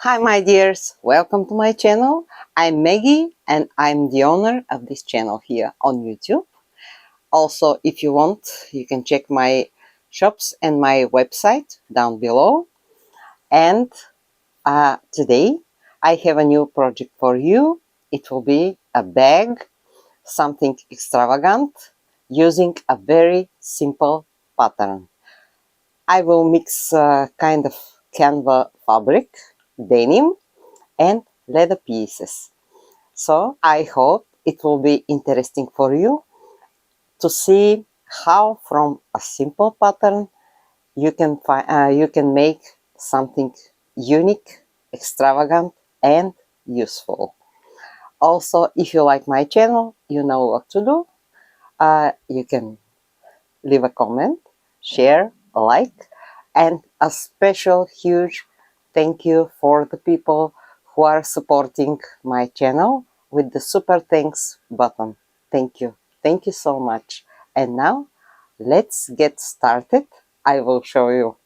Hi my dears, welcome to my channel. I'm Maggie and I'm the owner of this channel here on YouTube. Also, if you want, you can check my shops and my website down below. And today I have a new project for you. It will be a bag, something extravagant, using a very simple pattern. I will mix kind of canva fabric, denim, and leather pieces. So I hope it will be interesting for you to see how from a simple pattern you can make something unique, extravagant, and useful. Also, if you like my channel, you know what to do. You can leave a comment, share, like, and a special huge thank you for the people who are supporting my channel with the super thanks button. Thank you. Thank you so much. And now let's get started. I will show you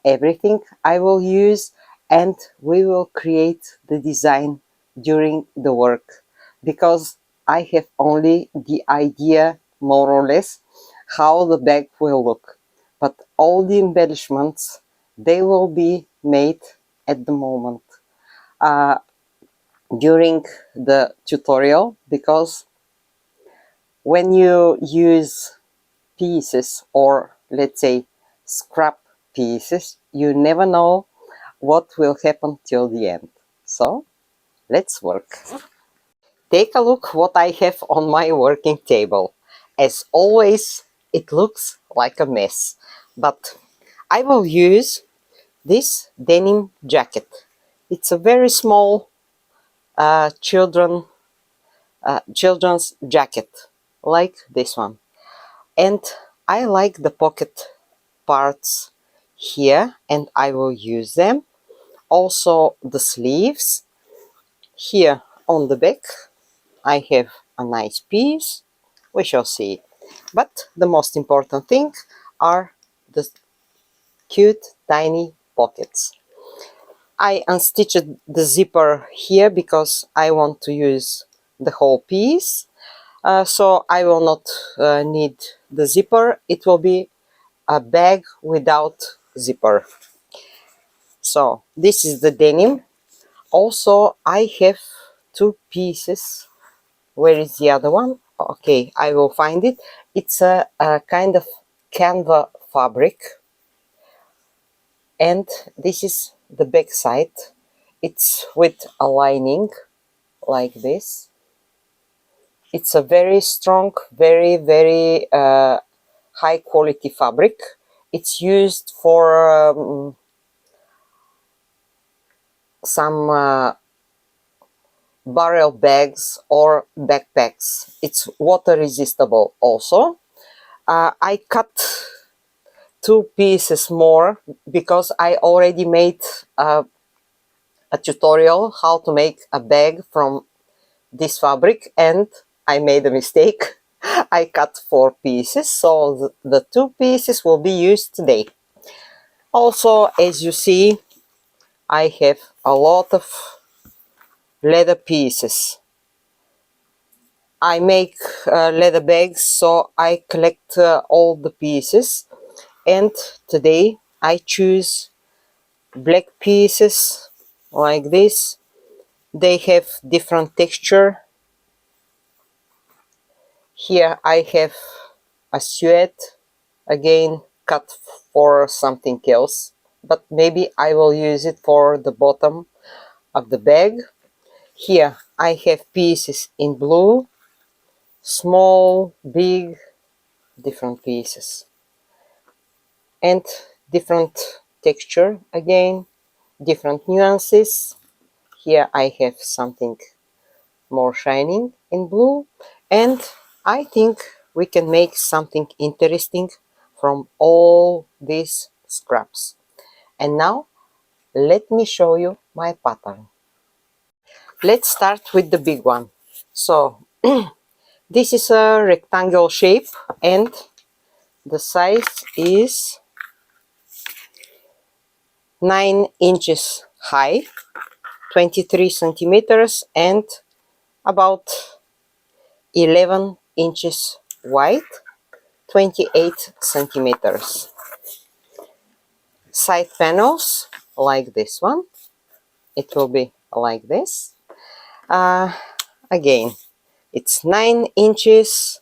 everything I will use and we will create the design during the work because I have only the idea more or less how the bag will look, but all the embellishments they will be made at the moment during the tutorial, because when you use pieces or let's say scrap pieces, you never know what will happen till the end. So let's work. Take a look what I have on my working table. As always, it looks like a mess, but I will use this denim jacket. It's a very small children's jacket, like this one. And I like the pocket parts here, and I will use them. Also the sleeves. Here on the back I have a nice piece. We shall see. But the most important thing are the cute tiny pockets. I unstitched the zipper here because I want to use the whole piece. So I will not need the zipper. It will be a bag without zipper. So this is the denim. Also, I have two pieces. Where is the other one? Okay, I will find it. It's a kind of canva fabric, and this is the back side. It's with a lining like this. It's a very strong, very high quality fabric. It's used for some barrel bags or backpacks. It's water resistible also. I cut two pieces more because I already made a tutorial how to make a bag from this fabric and I made a mistake. I cut four pieces, so the two pieces will be used today. Also, as you see, I have a lot of leather pieces. I make leather bags, so I collect all the pieces, and today I choose black pieces like this. They have different texture. Here I have a suede, again cut for something else, but maybe I will use it for the bottom of the bag. Here I have pieces in blue, small, big, different pieces, and different texture, again different nuances. Here I have something more shining in blue, and I think we can make something interesting from all these scraps. And now let me show you my pattern. Let's start with the big one. So this is a rectangle shape and the size is 9 inches high, 23 centimeters, and about 11 inches wide, 28 centimeters. Side panels like this one. It will be like this. Again, it's 9 inches,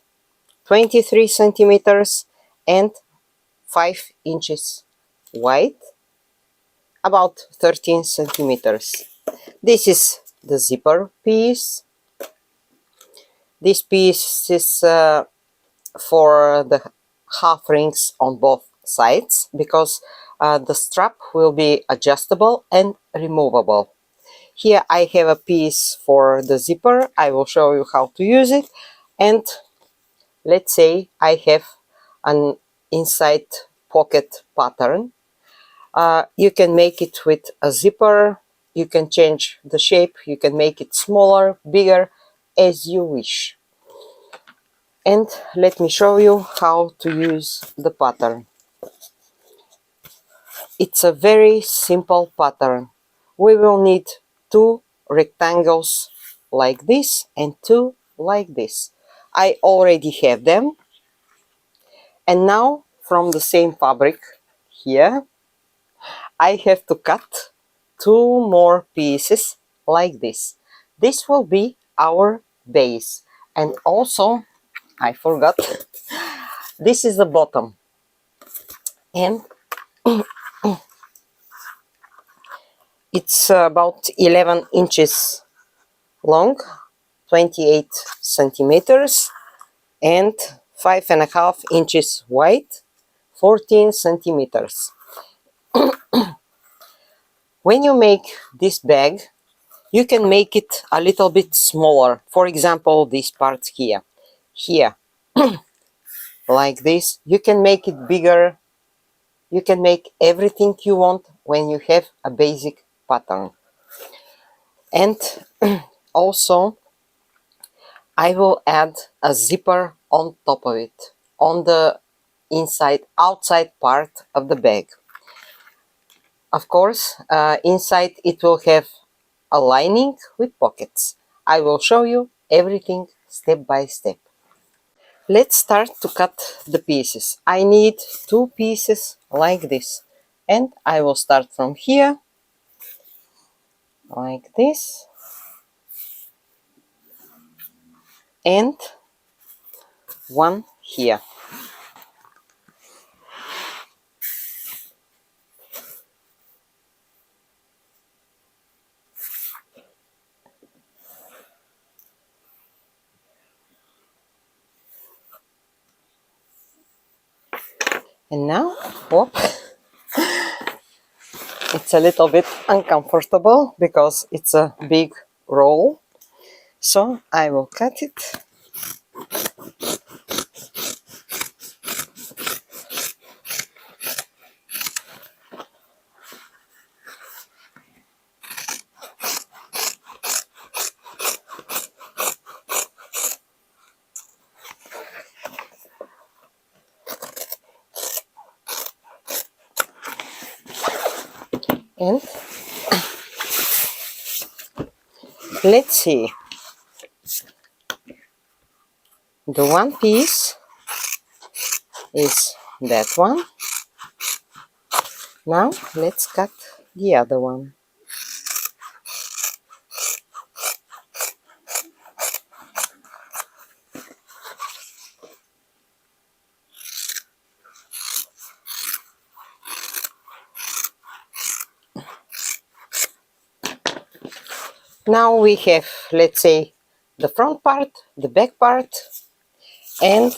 23 centimeters, and 5 inches wide, about 13 centimeters. This is the zipper piece. This piece is for the half rings on both sides, because the strap will be adjustable and removable. Here I have a piece for the zipper. I will show you how to use it. And let's say I have an inside pocket pattern. You can make it with a zipper. You can change the shape. You can make it smaller, bigger, as you wish. And let me show you how to use the pattern. It's a very simple pattern. We will need 2 rectangles like this and 2 like this. I already have them. And now from the same fabric here, I have to cut 2 more pieces like this. This will be our base. And also, I forgot, this is the bottom. And it's about 11 inches long, 28 centimeters, and 5.5 inches wide, 14 centimeters. When you make this bag, you can make it a little bit smaller. For example, this part here. Here, like this. You can make it bigger. You can make everything you want when you have a basic pattern. And also, I will add a zipper on top of it, on the outside part of the bag. Of course, inside it will have a lining with pockets. I will show you everything step by step. Let's start to cut the pieces. I need 2 pieces like this. And I will start from here, like this. And 1 here. And now, whoop, it's a little bit uncomfortable because it's a big roll. So I will cut it. And let's see. The one piece is that one. Now let's cut the other one. Now we have, let's say, the front part, the back part, and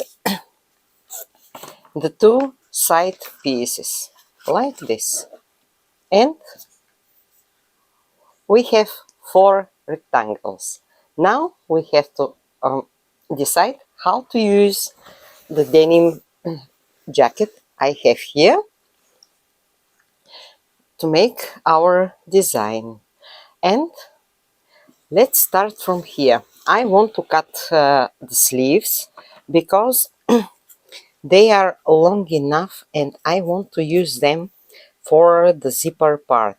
the 2 side pieces, like this. And we have 4 rectangles. Now we have to decide how to use the denim jacket I have here to make our design. And let's start from here. I want to cut the sleeves because they are long enough and I want to use them for the zipper part.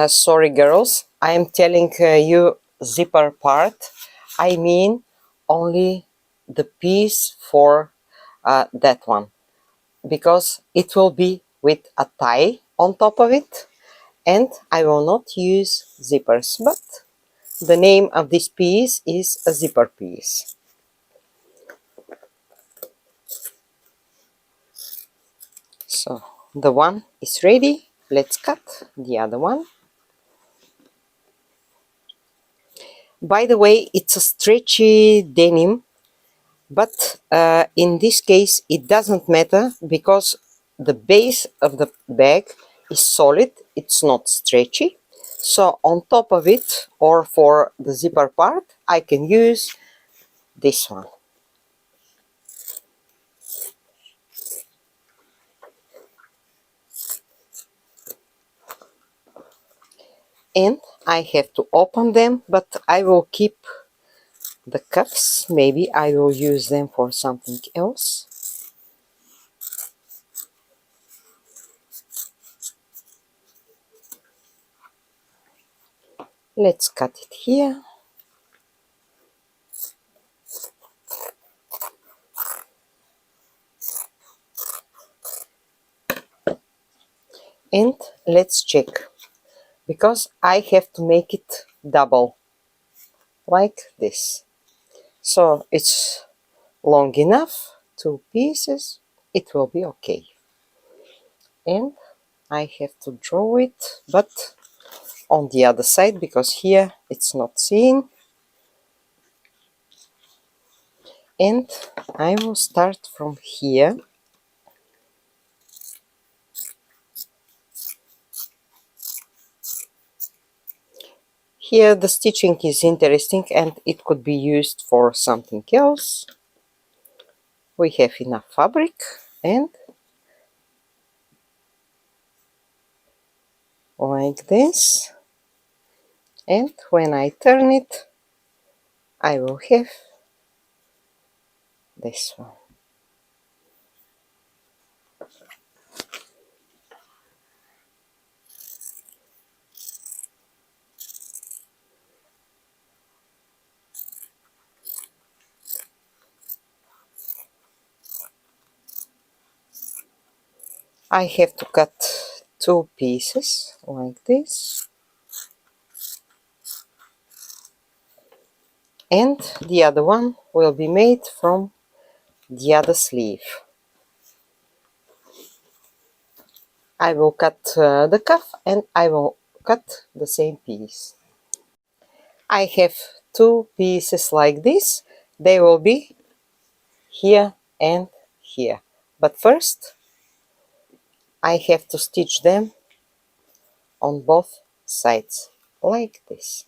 Sorry girls, I am telling you zipper part. I mean only the piece for that one, because it will be with a tie on top of it, and I will not use zippers, but the name of this piece is a zipper piece. So the one is ready. Let's cut the other one. By the way, it's a stretchy denim, but in this case it doesn't matter because the base of the bag is solid, it's not stretchy. So on top of it, or for the zipper part, I can use this one. And I have to open them, but I will keep the cuffs. Maybe I will use them for something else. Let's cut it here. And let's check, because I have to make it double like this. So it's long enough, two pieces, it will be okay. And I have to draw it, but on the other side, because here it's not seen. And I will start from here. Here the stitching is interesting and it could be used for something else. We have enough fabric, and like this, and when I turn it I will have this one. I have to cut two pieces like this, and the other one will be made from the other sleeve. I will cut the cuff and I will cut the same piece. I have two pieces like this. They will be here and here. But first I have to stitch them on both sides like this.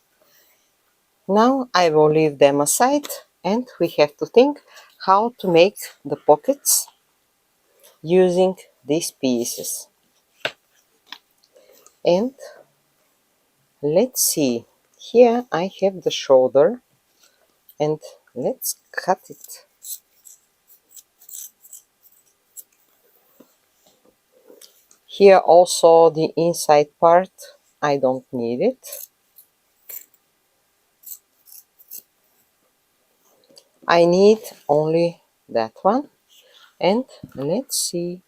Now I will leave them aside and we have to think how to make the pockets using these pieces. And let's see, here I have the shoulder, and let's cut it. Here also the inside part, I don't need it. I need only that one. And let's see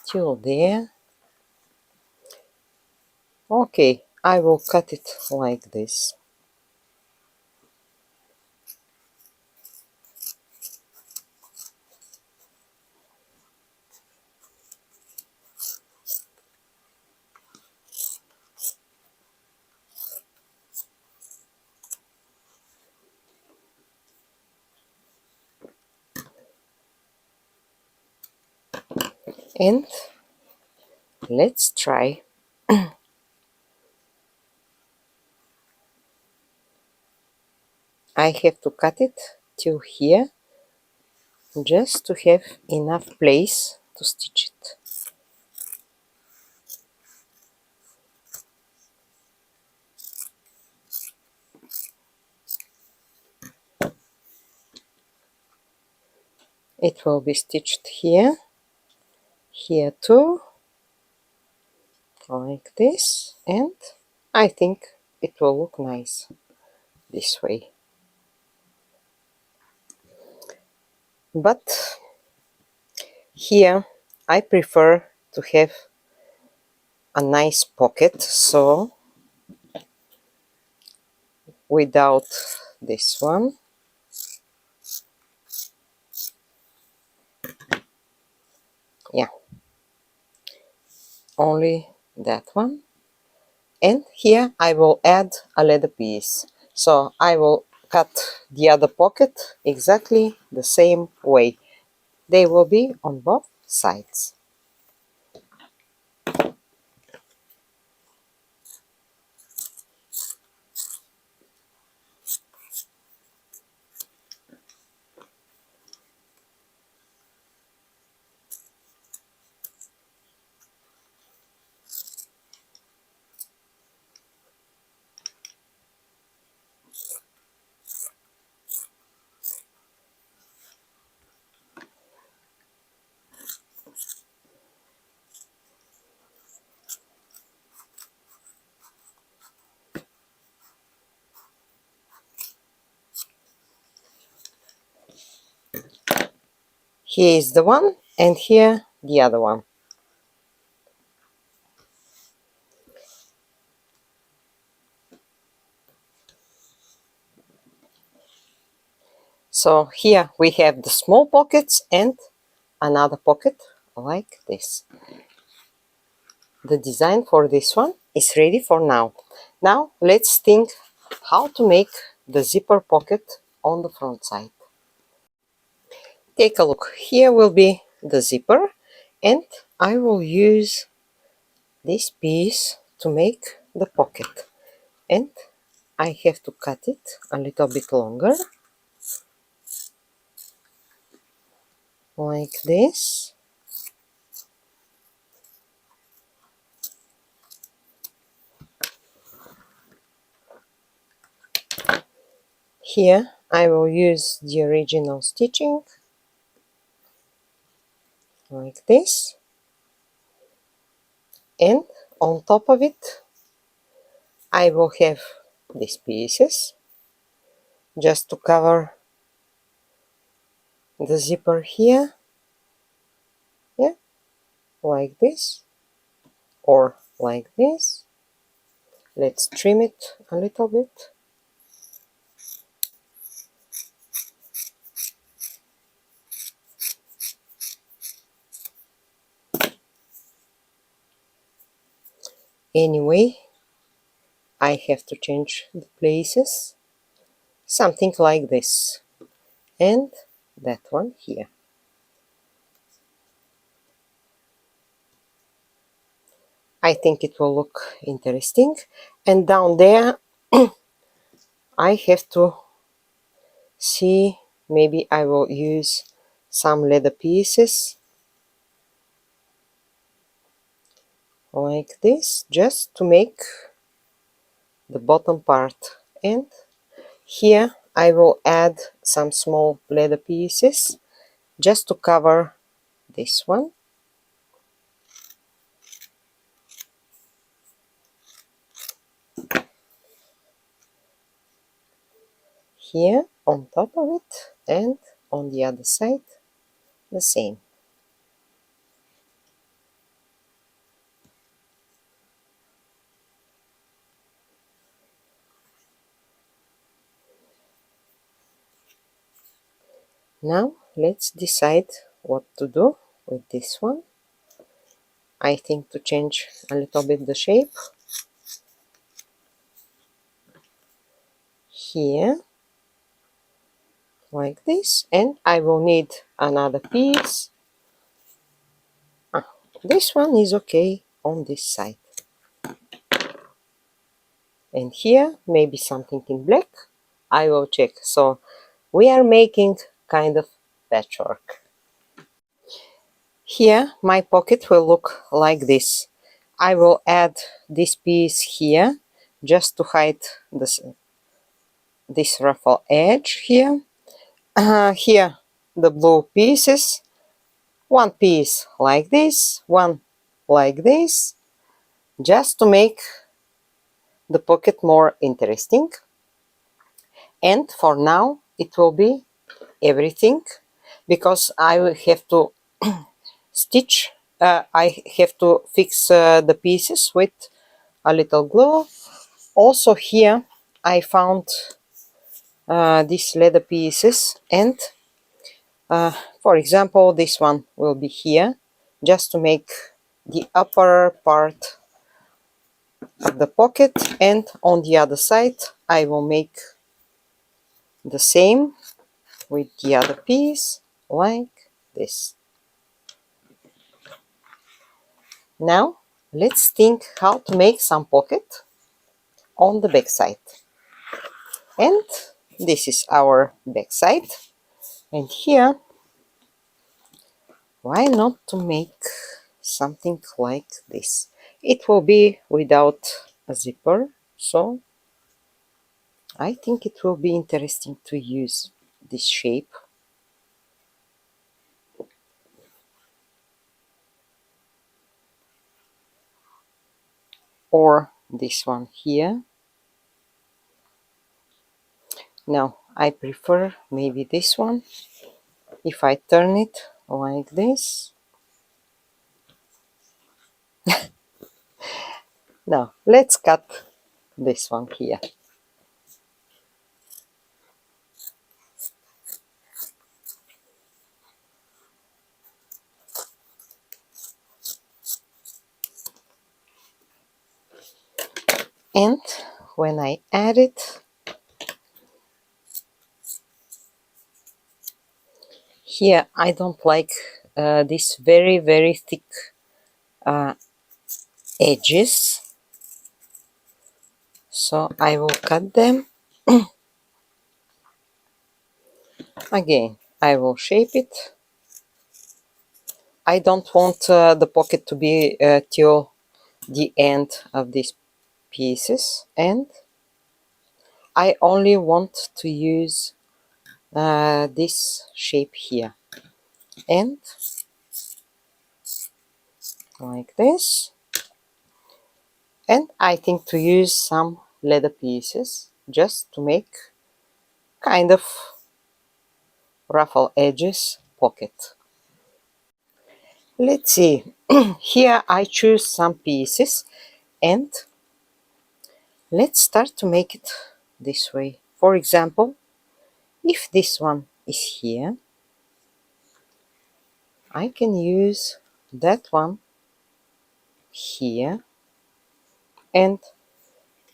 till there. Okay, I will cut it like this. And let's try. I have to cut it till here, just to have enough place to stitch it. It will be stitched here, here too, like this, and I think it will look nice this way. But here I prefer to have a nice pocket, so without this one, yeah, only that one. And here I will add a leather piece, so I will cut the other pocket exactly the same way. They will be on both sides. Here is the one, and here the other one. So here we have the small pockets and another pocket like this. The design for this one is ready for now. Now let's think how to make the zipper pocket on the front side. Take a look. Here will be the zipper, and I will use this piece to make the pocket. And I have to cut it a little bit longer, like this. Here I will use the original stitching, like this. And on top of it, I will have these pieces just to cover the zipper here. Yeah, like this or like this. Let's trim it a little bit. Anyway, I have to change the places, something like this, and that one here. I think it will look interesting. And down there I have to see, maybe I will use some leather pieces like this, just to make the bottom part. And here I will add some small leather pieces just to cover this one. Here on top of it, and on the other side the same. Now let's decide what to do with this one. I think to change a little bit the shape. Here, like this, and I will need another piece. This one is okay on this side. And here, maybe something in black. I will check. So we are making kind of patchwork. Here, my pocket will look like this. I will add this piece here just to hide this ruffle edge here. Here, the blue pieces. One piece like this, one like this, just to make the pocket more interesting. And for now it will be everything, because I will have to stitch, I have to fix the pieces with a little glue. Also here I found these leather pieces, and for example this one will be here, just to make the upper part of the pocket, and on the other side I will make the same with the other piece, like this. Now let's think how to make some pocket on the back side. And this is our back side, and here why not to make something like this. It will be without a zipper, so I think it will be interesting to use this shape. Or this one here. Now I prefer maybe this one. If I turn it like this. Now let's cut this one here. And when I add it, here I don't like these very thick edges, so I will cut them. Again I will shape it. I don't want the pocket to be till the end of these pieces, and I only want to use this shape here, and like this. And I think to use some leather pieces just to make kind of ruffle edges pocket. Let's see. Here I choose some pieces, and let's start to make it this way. For example, if this one is here, I can use that one here, and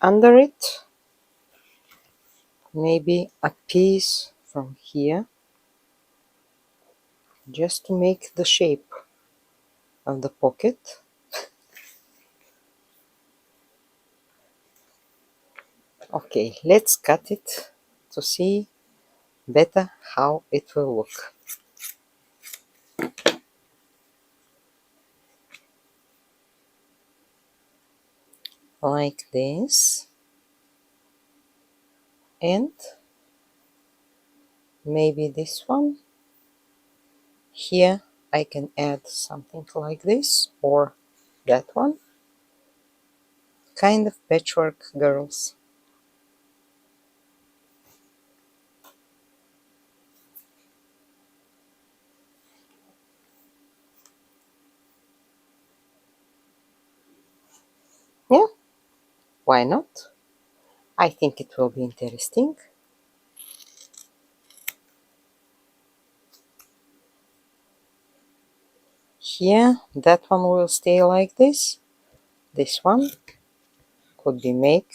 under it maybe a piece from here, just to make the shape of the pocket. Okay, let's cut it to see better how it will look. Like this. And maybe this one. Here I can add something like this, or that one. Kind of patchwork girls. Yeah, why not? I think it will be interesting. Here, that one will stay like this. This one could be made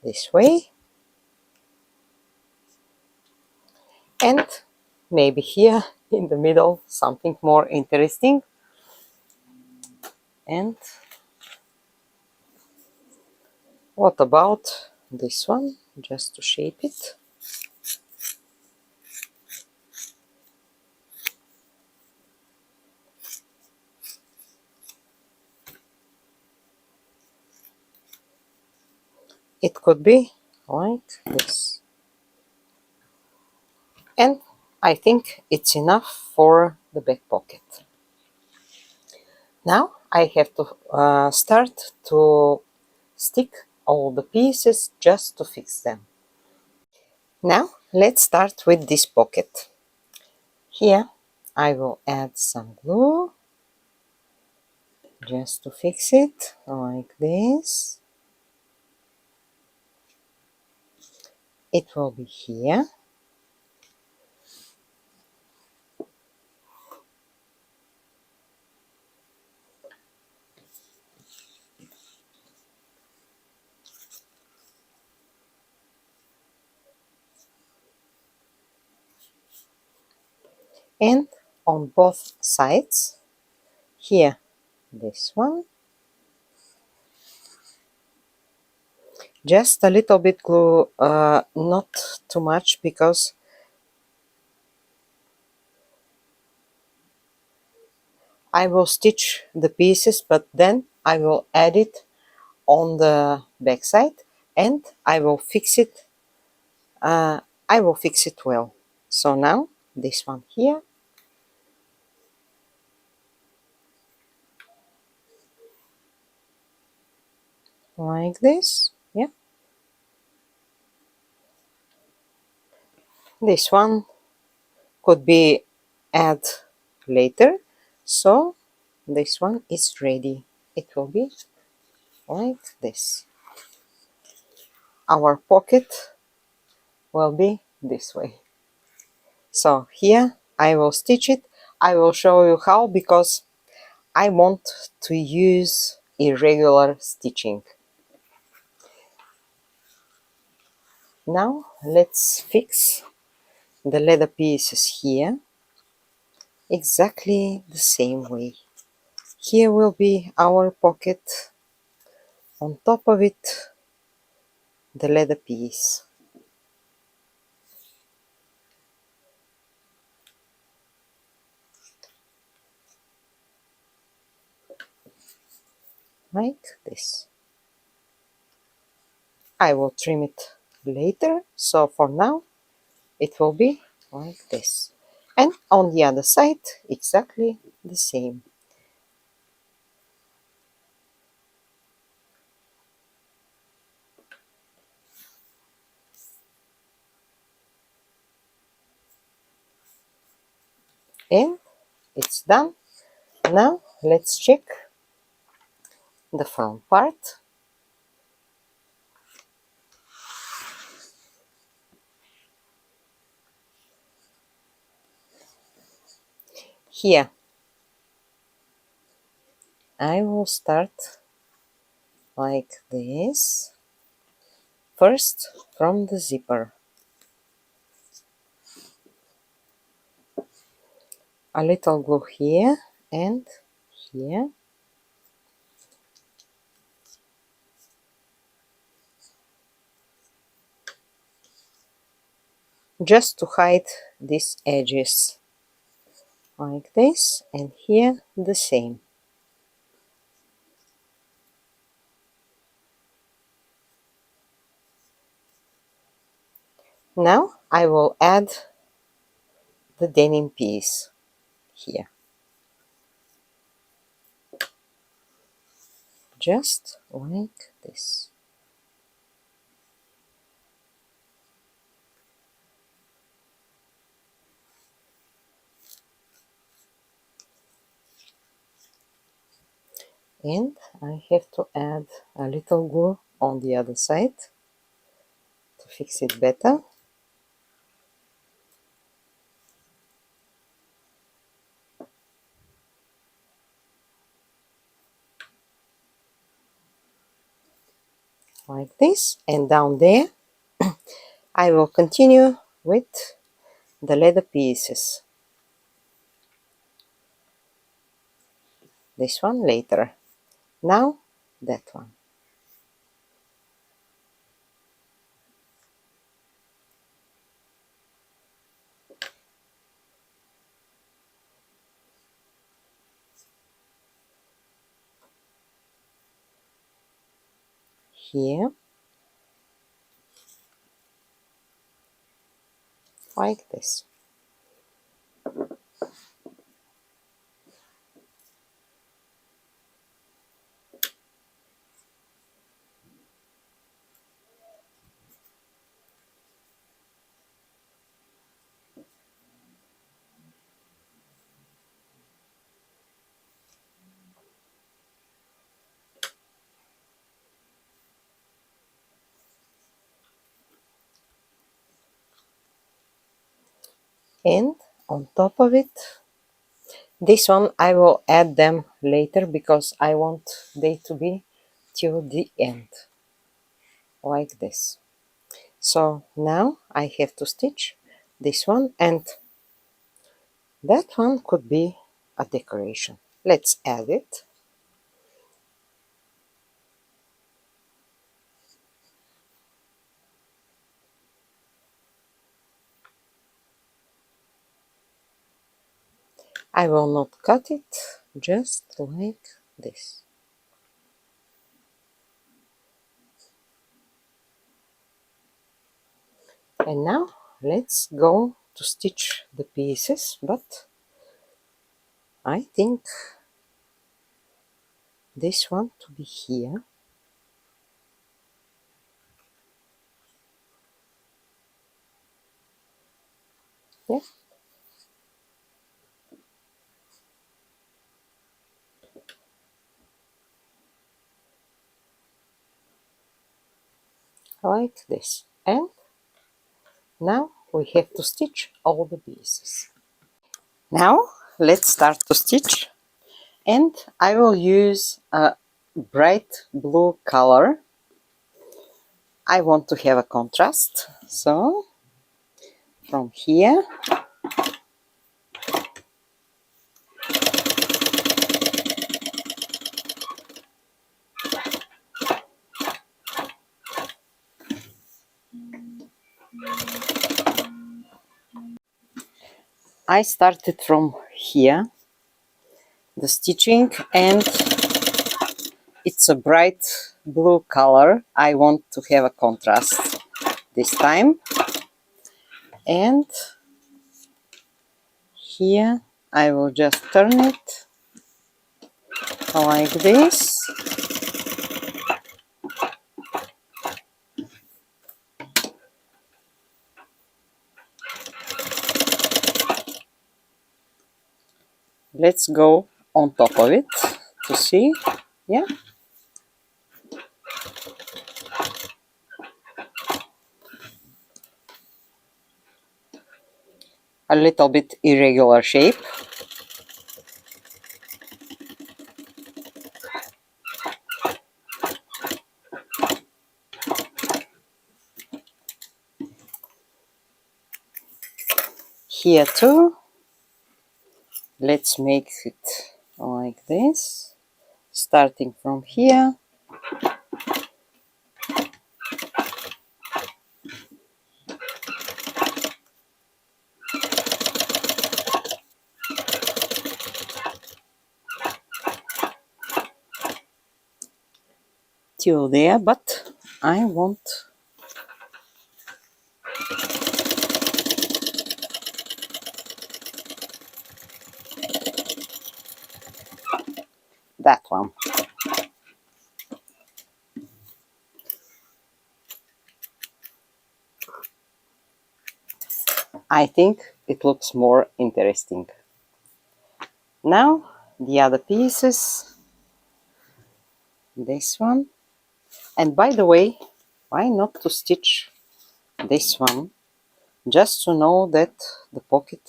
this way. And maybe here in the middle something more interesting. And what about this one, just to shape it? It could be like this. And I think it's enough for the back pocket. Now I have to start to stick all the pieces just to fix them. Now let's start with this pocket. Here I will add some glue just to fix it like this. It will be here. And on both sides, here this one, just a little bit glue, not too much, because I will stitch the pieces, but then I will add it on the back side and I will fix it. I will fix it well. So now this one here, like this. Yeah, this one could be add later, so this one is ready. It will be like this. Our pocket will be this way. So here I will stitch it. I will show you how, because I want to use irregular stitching. Now let's fix the leather pieces here exactly the same way. Here will be our pocket, on top of it the leather piece. Like this. I will trim it later, so for now it will be like this. And on the other side exactly the same. And it's done. Now let's check the front part. Here I will start like this. First from the zipper. A little glue here and here. Just to hide these edges. Like this, and here the same. Now I will add the denim piece here. Just like this. And I have to add a little glue on the other side to fix it better. Like this, and down there I will continue with the leather pieces. This one later. Now that one. Here, like this. And on top of it, this one I will add them later because I want they to be till the end, like this. So now I have to stitch this one, and that one could be a decoration. Let's add it. I will not cut it, just like this. And now let's go to stitch the pieces, but I think this one to be here. Yeah. Like this. And now we have to stitch all the pieces. Now let's start to stitch, and I will use a bright blue color. I want to have a contrast, so from here I started from here the stitching, and it's a bright blue color. I want to have a contrast this time, and here I will just turn it like this. Let's go on top of it to see. Yeah, a little bit irregular shape. Here too. Let's make it like this, starting from here. Till there, but I want that one. I think it looks more interesting. Now the other pieces, this one, and by the way, why not to stitch this one, just to know that the pocket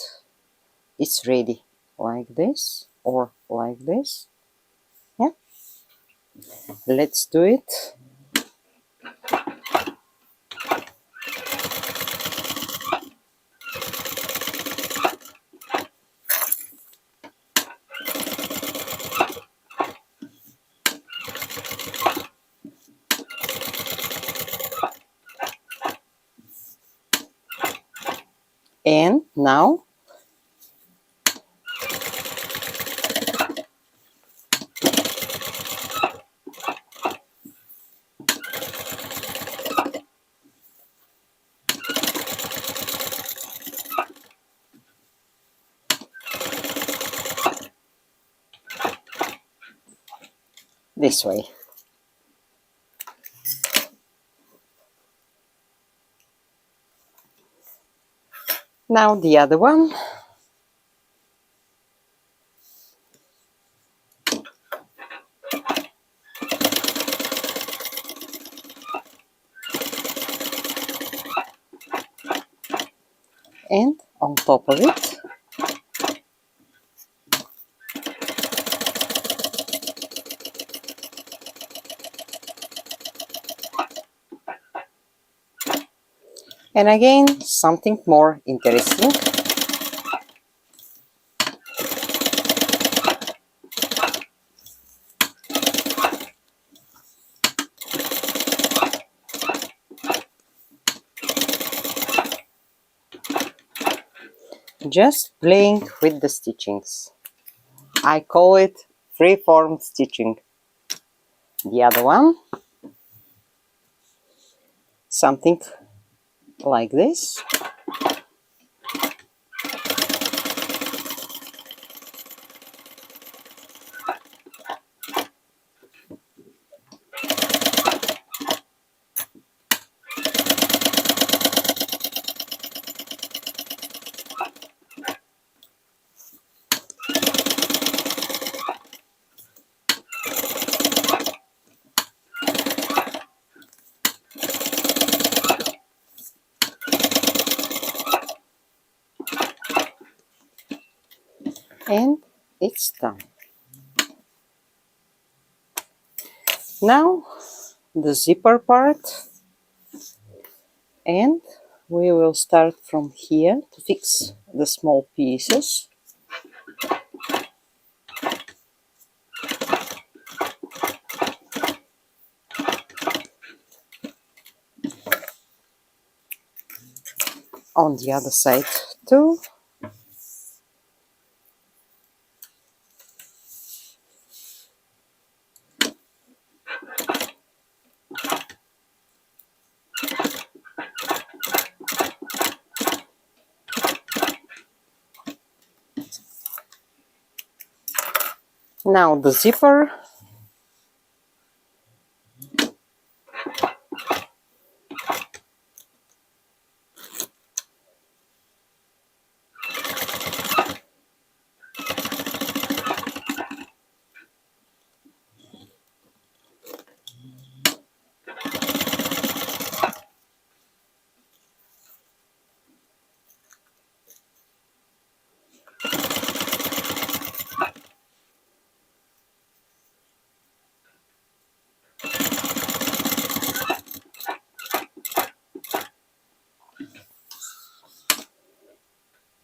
is ready, like this or like this. Yeah, let's do it. And now this way. Now the other one. And on top of it. And again, something more interesting. Just playing with the stitchings. I call it free-form stitching. The other one, something like this. And it's done. Now the zipper part, and we will start from here to fix the small pieces. On the other side too. Now the zipper.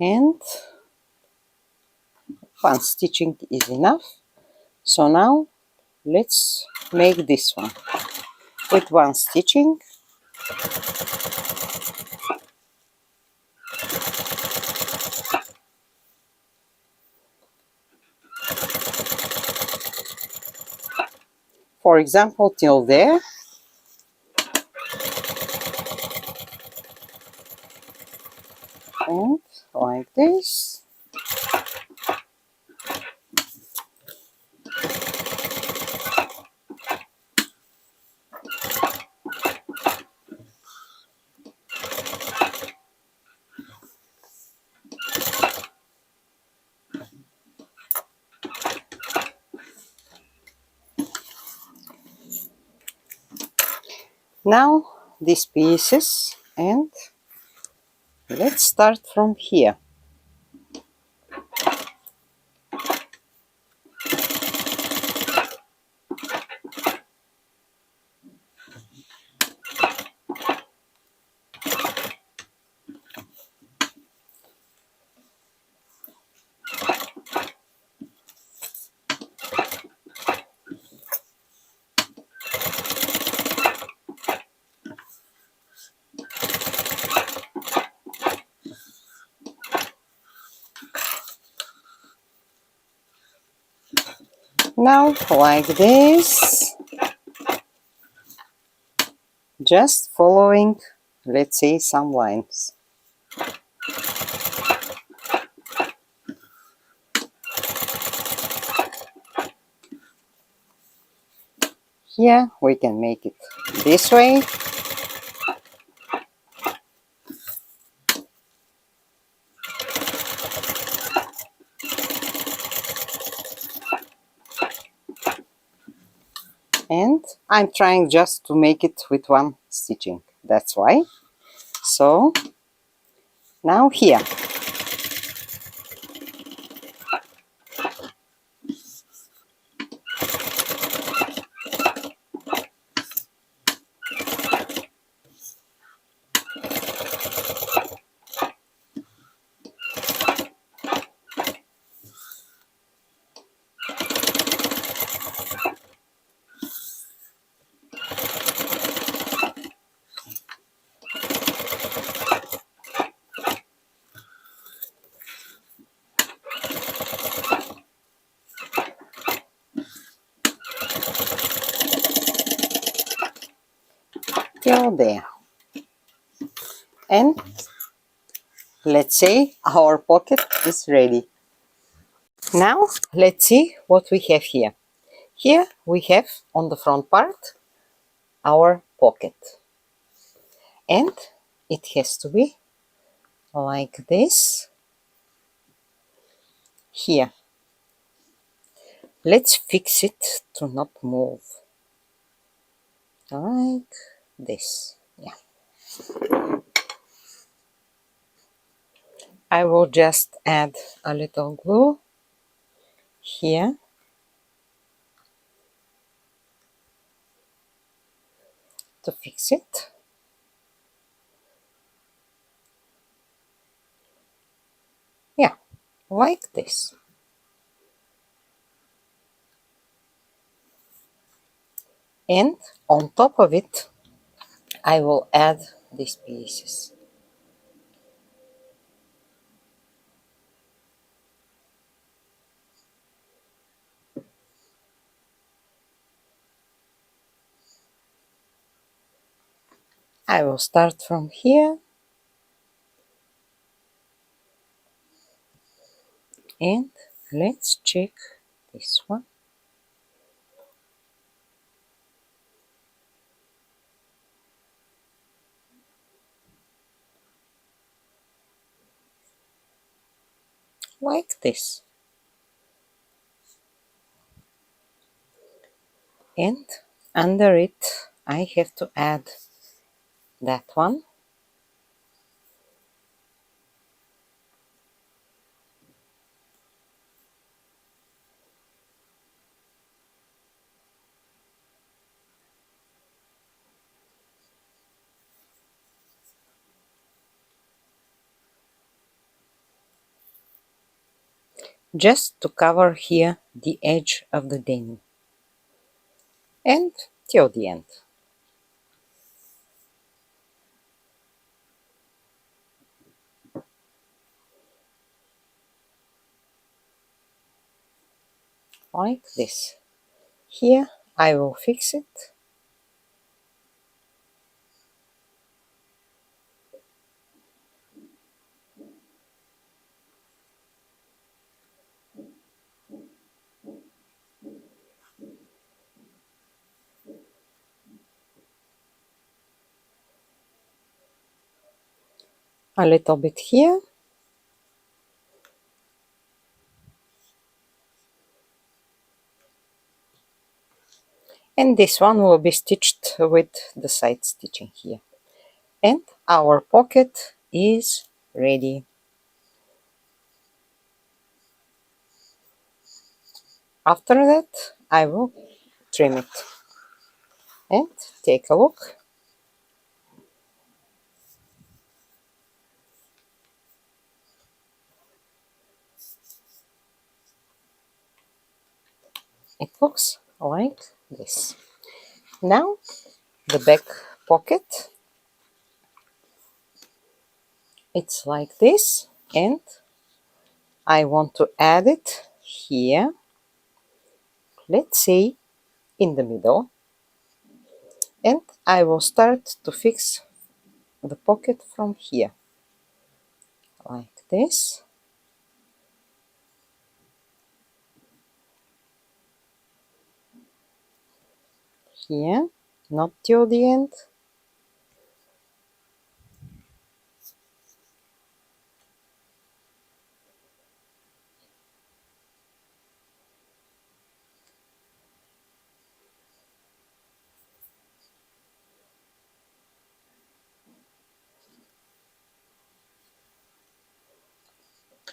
And one stitching is enough. So now let's make this one with one stitching. For example, till there. And like this. Now these pieces, and let's start from here. Now, like this, just following, let's say, some lines. Here we can make it this way. And I'm trying just to make it with one stitching, that's why. So now here till there. And let's say our pocket is ready. Now let's see what we have here. Here we have on the front part our pocket, and it has to be like this here. Let's fix it to not move like this. Yeah, I will just add a little glue here to fix it. Yeah, like this. And on top of it, I will add these pieces. I will start from here and let's check this one. Like this. And under it, I have to add that one. Just to cover here the edge of the denim. And till the end. Like this. Here I will fix it. A little bit here. And this one will be stitched with the side stitching here. And our pocket is ready. After that, I will trim it. And take a look. It looks like this. Now the back pocket, it's like this, and I want to add it here, let's say in the middle, and I will start to fix the pocket from here, like this. Here, not till the end.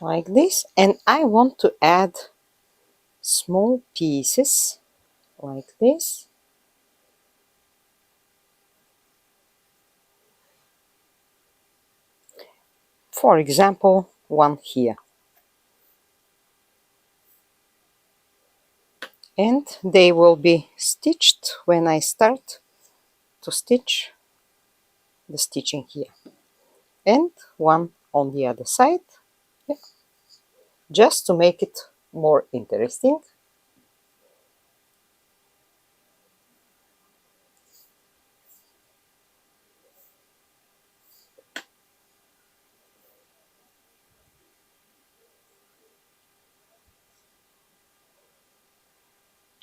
Like this, and I want to add small pieces like this. For example, one here. And they will be stitched when I start to stitch the stitching here. And one on the other side, yeah, just to make it more interesting.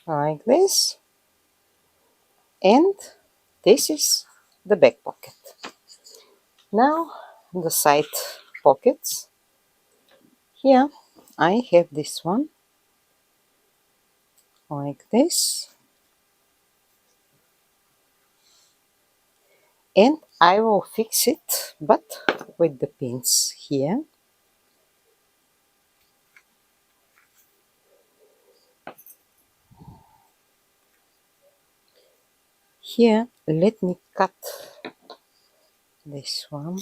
like this, and this is the back pocket. Now the side pockets. Here I have this one like this, and I will fix it, but with the pins here. Here, let me cut this one.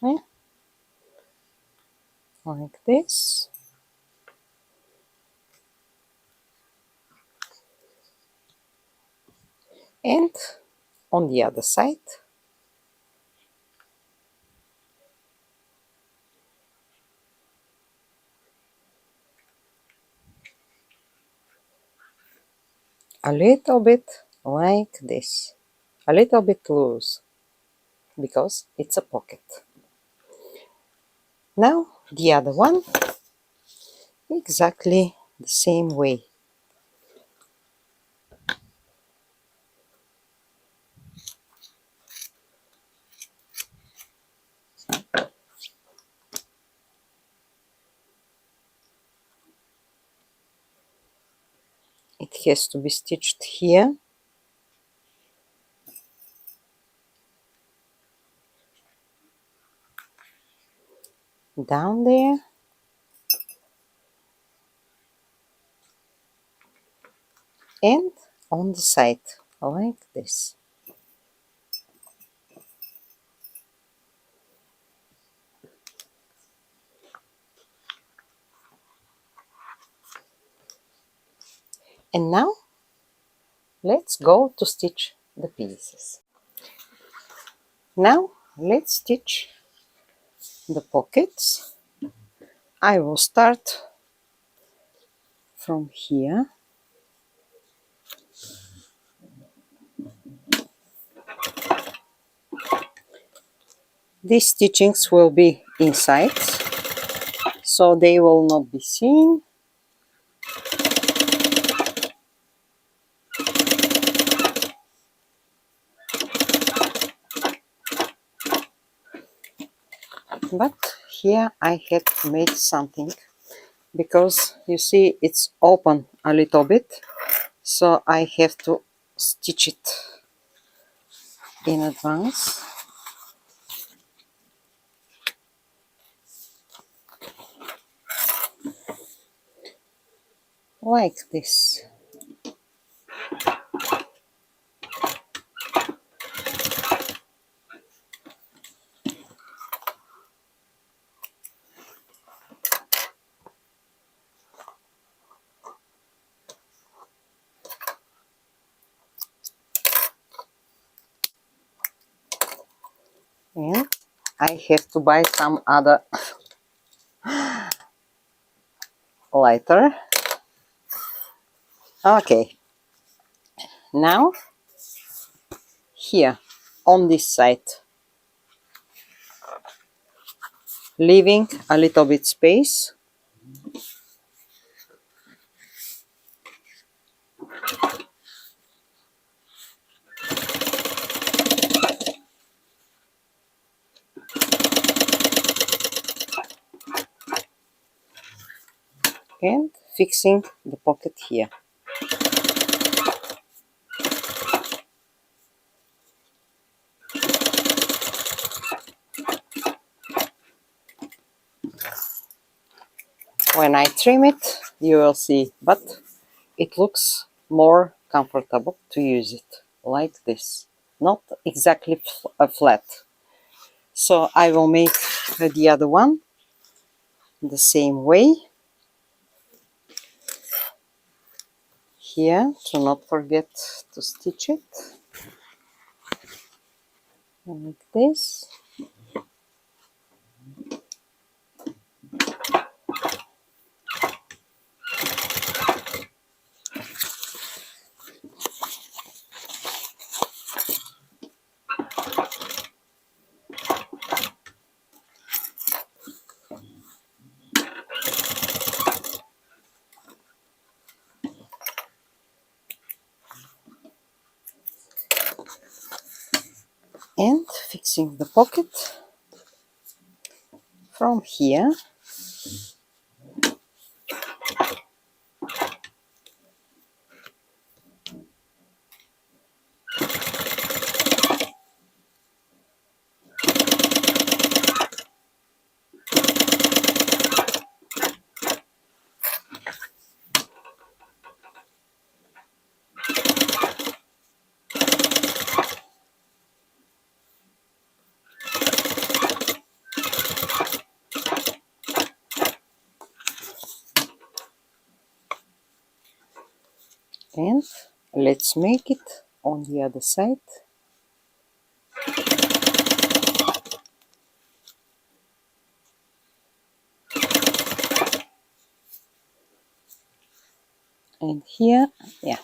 Yeah, like this. And on the other side, a little bit like this. A little bit loose, because it's a pocket. Now the other one, exactly the same way. It has to be stitched here, down there, and on the side, like this. And now let's go to stitch the pieces. Now let's stitch the pockets. I will start from here. These stitchings will be inside, so they will not be seen. But here I had to make something, because you see it's open a little bit, so I have to stitch it in advance. Like this. And I have to buy some other lighter. Okay, now here on this side, leaving a little bit space, and fixing the pocket here. When I trim it, you will see, but it looks more comfortable to use it like this, not exactly flat. So I will make the other one the same way. Here, to not forget to stitch it like this. fixing the pocket from here. And let's make it on the other side. And here, yeah.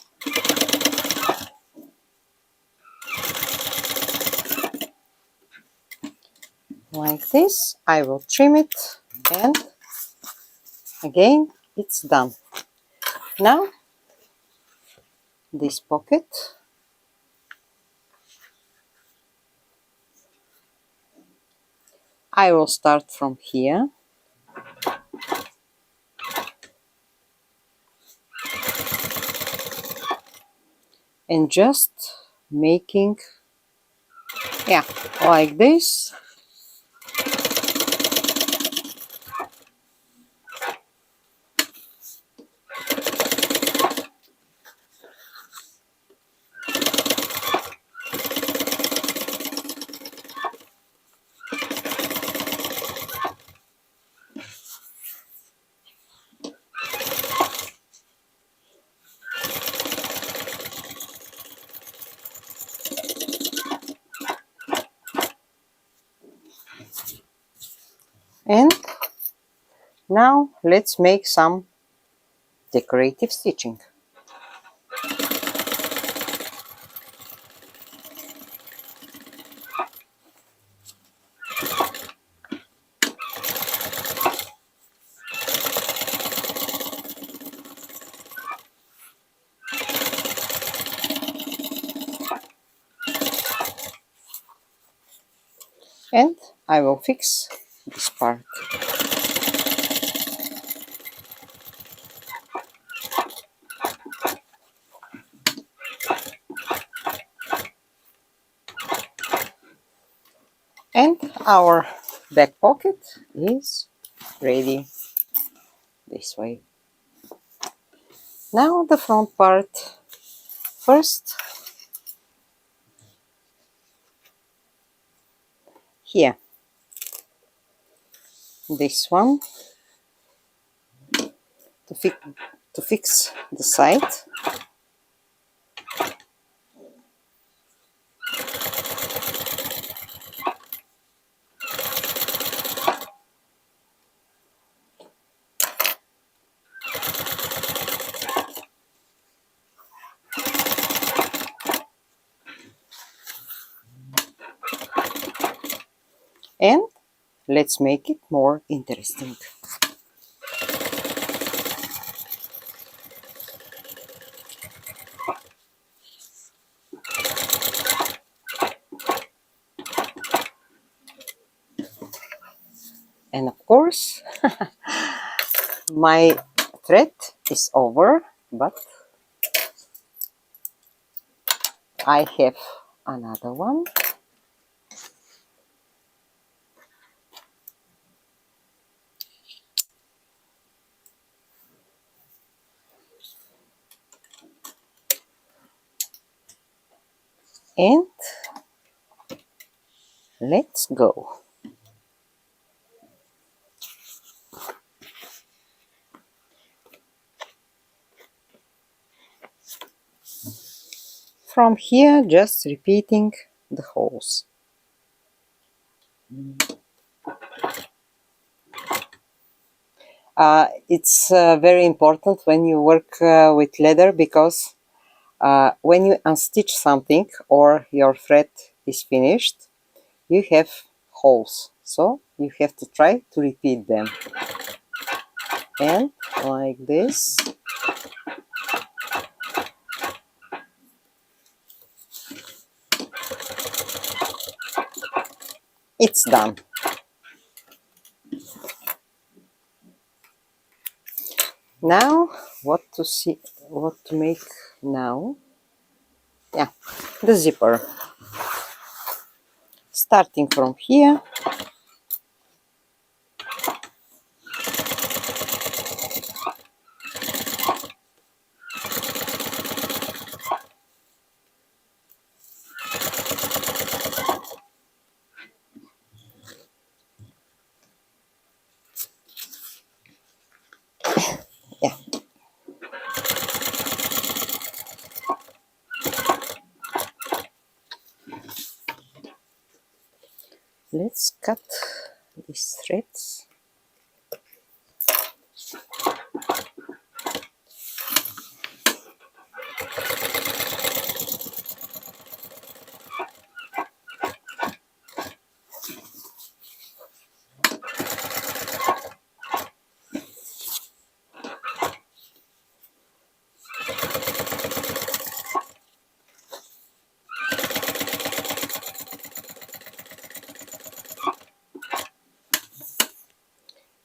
Like this. I will trim it, and again it's done. Now this pocket, I will start from here and just making, yeah, like this. And now let's make some decorative stitching. And I will fix this part. And our back pocket is ready this way. Now the front part. First, here, this one to fix the side. And let's make it more interesting. And of course, my thread is over, but I have another one. And let's go. From here, just repeating the holes. It's very important when you work with leather, because when you unstitch something or your thread is finished, you have holes, so you have to try to repeat them. And like this. It's done. Now, what to make now? Yeah, the zipper. Starting from here. Yeah. Let's cut these threads.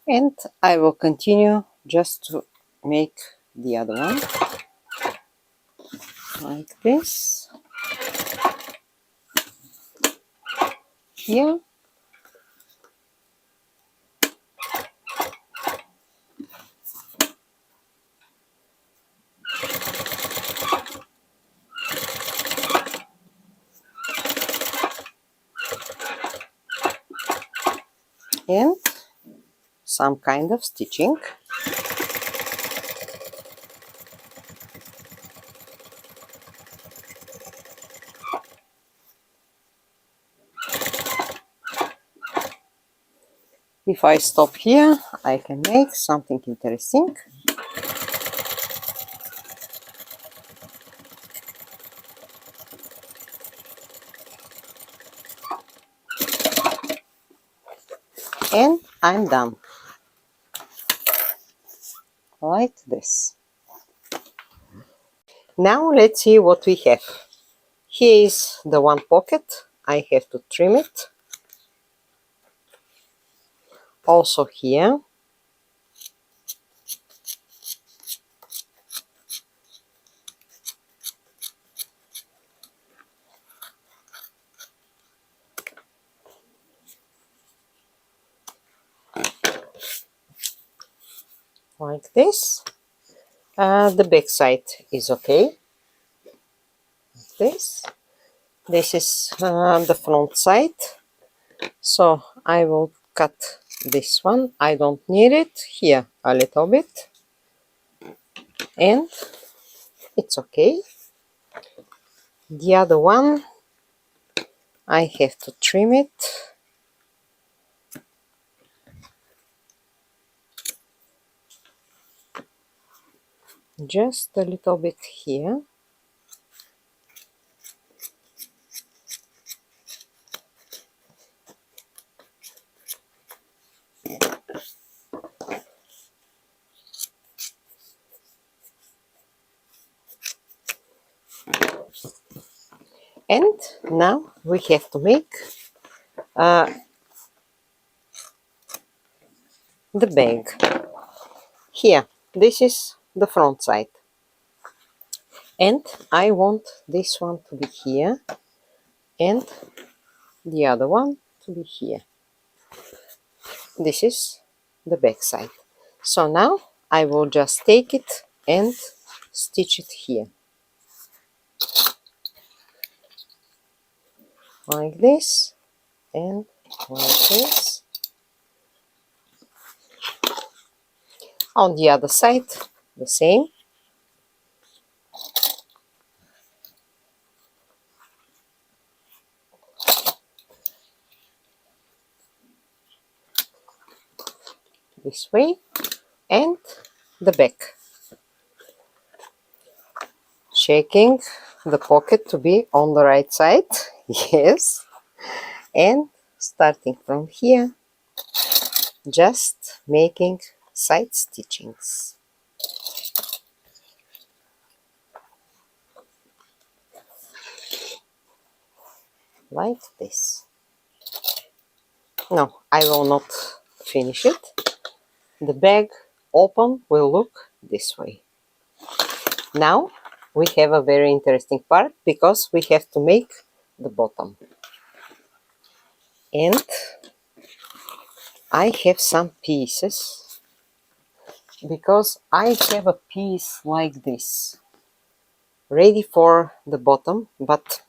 And I will continue just to make the other one like this here. And some kind of stitching. If I stop here, I can make something interesting. And I'm done. Like this. Now let's see what we have. Here is the one pocket. I have to trim it. Also here. Like this. The back side is okay. Like this. This is the front side. So I will cut this one. I don't need it here a little bit. And it's okay. The other one, I have to trim it. Just a little bit here. And now we have to make the bag. Here, this is the front side. And I want this one to be here and the other one to be here. This is the back side. So now I will just take it and stitch it here. Like this and like this. On the other side, the same. This way. And the back. Checking the pocket to be on the right side. Yes. And starting from here, just making side stitchings. Like this. No, I will not finish it. The bag open will look this way. Now we have a very interesting part because we have to make the bottom. And I have some pieces because I have a piece like this ready for the bottom, but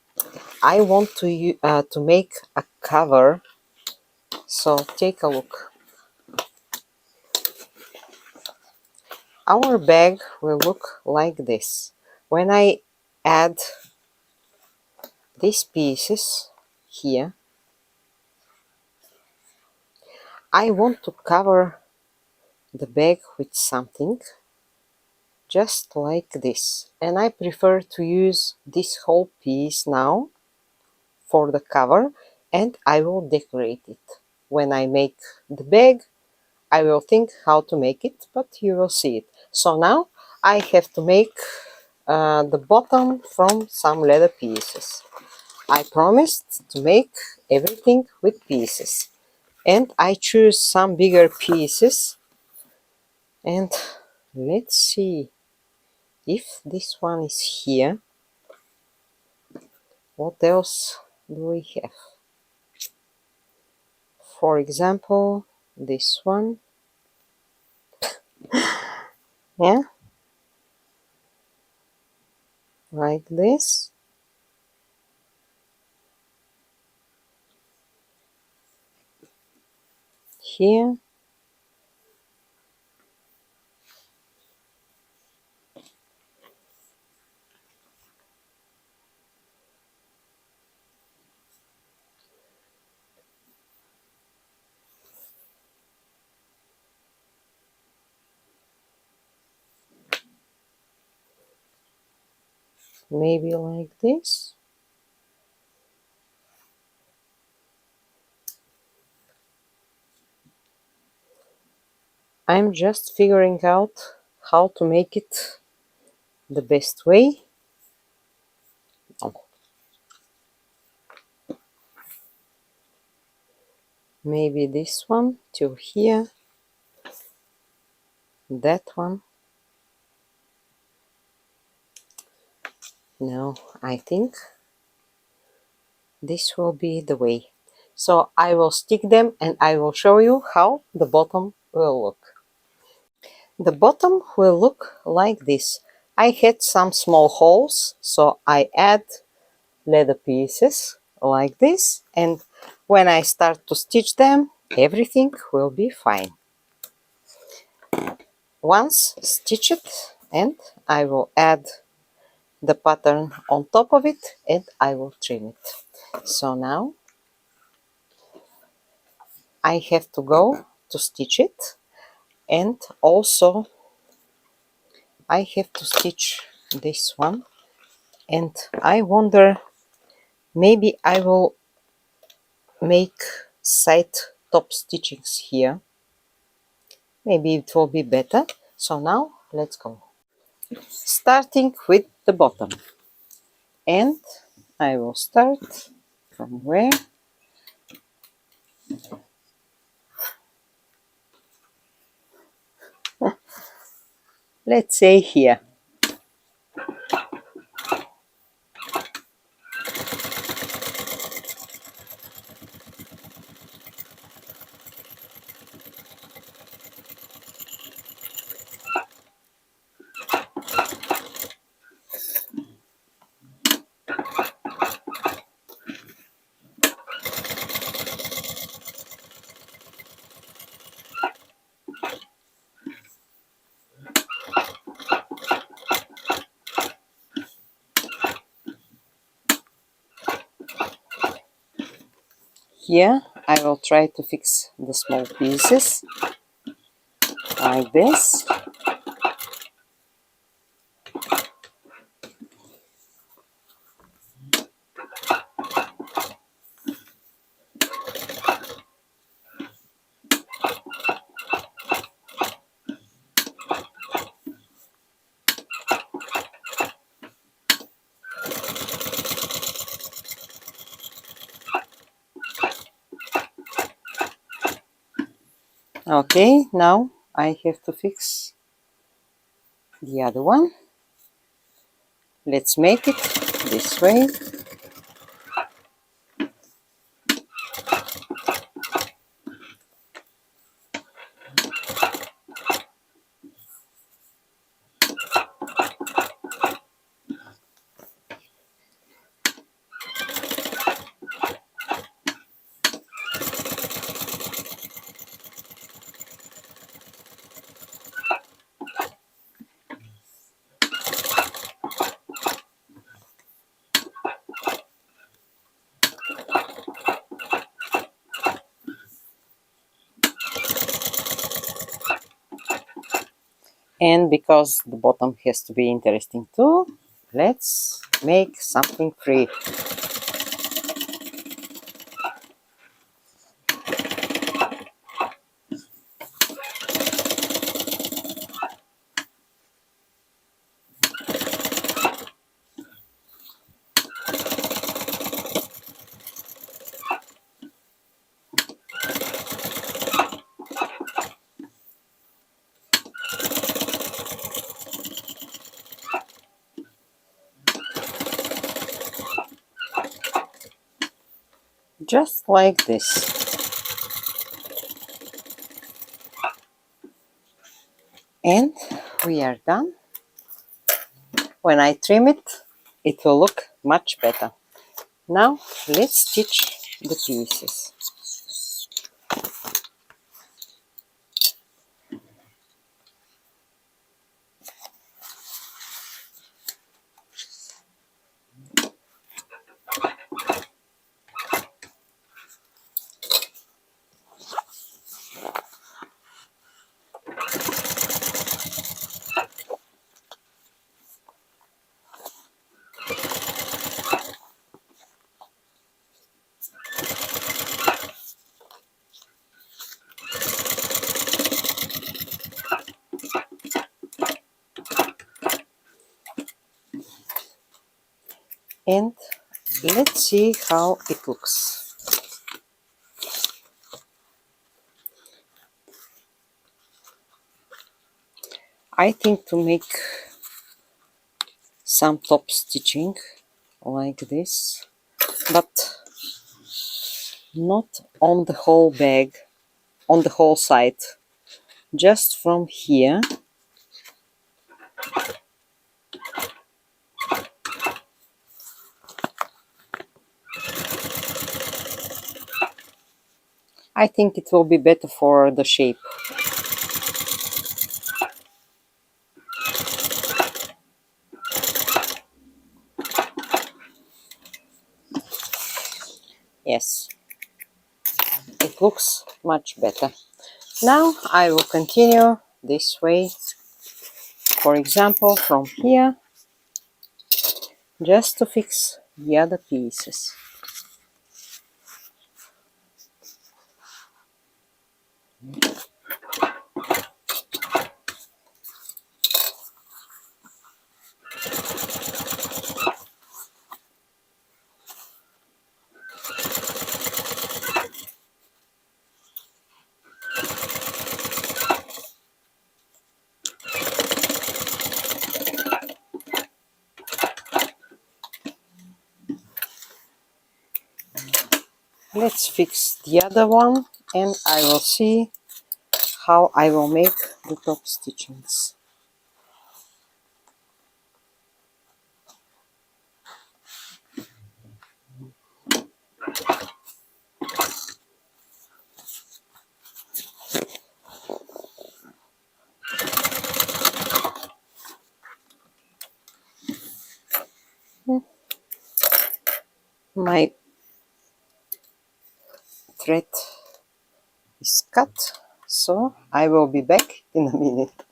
I want to make a cover. So take a look. Our bag will look like this. When I add these pieces here, I want to cover the bag with something just like this, and I prefer to use this whole piece now for the cover, and I will decorate it. When I make the bag, I will think how to make it, but you will see it. So now I have to make the bottom from some leather pieces. I promised to make everything with pieces, and I choose some bigger pieces, and let's see if this one is here. What else do we have? For example, this one. Yeah, like this. Here. Maybe like this. I'm just figuring out how to make it the best way. Oh, maybe this one to here. That one. No, I think this will be the way. So I will stick them and I will show you how the bottom will look. The bottom will look like this. I had some small holes, so I add leather pieces like this, and when I start to stitch them, everything will be fine. Once stitched, and I will add the pattern on top of it and I will trim it. So now I have to go to stitch it, and also I have to stitch this one, and I wonder, maybe I will make side top stitchings here. Maybe it will be better. So now let's go. Starting with the bottom, and I will start from where? Let's say here. Here I will try to fix the small pieces like this. Okay, now I have to fix the other one. Let's make it this way. And because the bottom has to be interesting too, let's make something free. Just like this. And we are done. When I trim it, it will look much better. Now let's stitch the pieces. And let's see how it looks. I think to make some top stitching like this, but not on the whole bag, on the whole side, just from here. I think it will be better for the shape. Yes, it looks much better. Now I will continue this way, for example from here, just to fix the other pieces. Let's fix the other one and I will see how I will make the top stitchings. My thread is cut, so I will be back in a minute.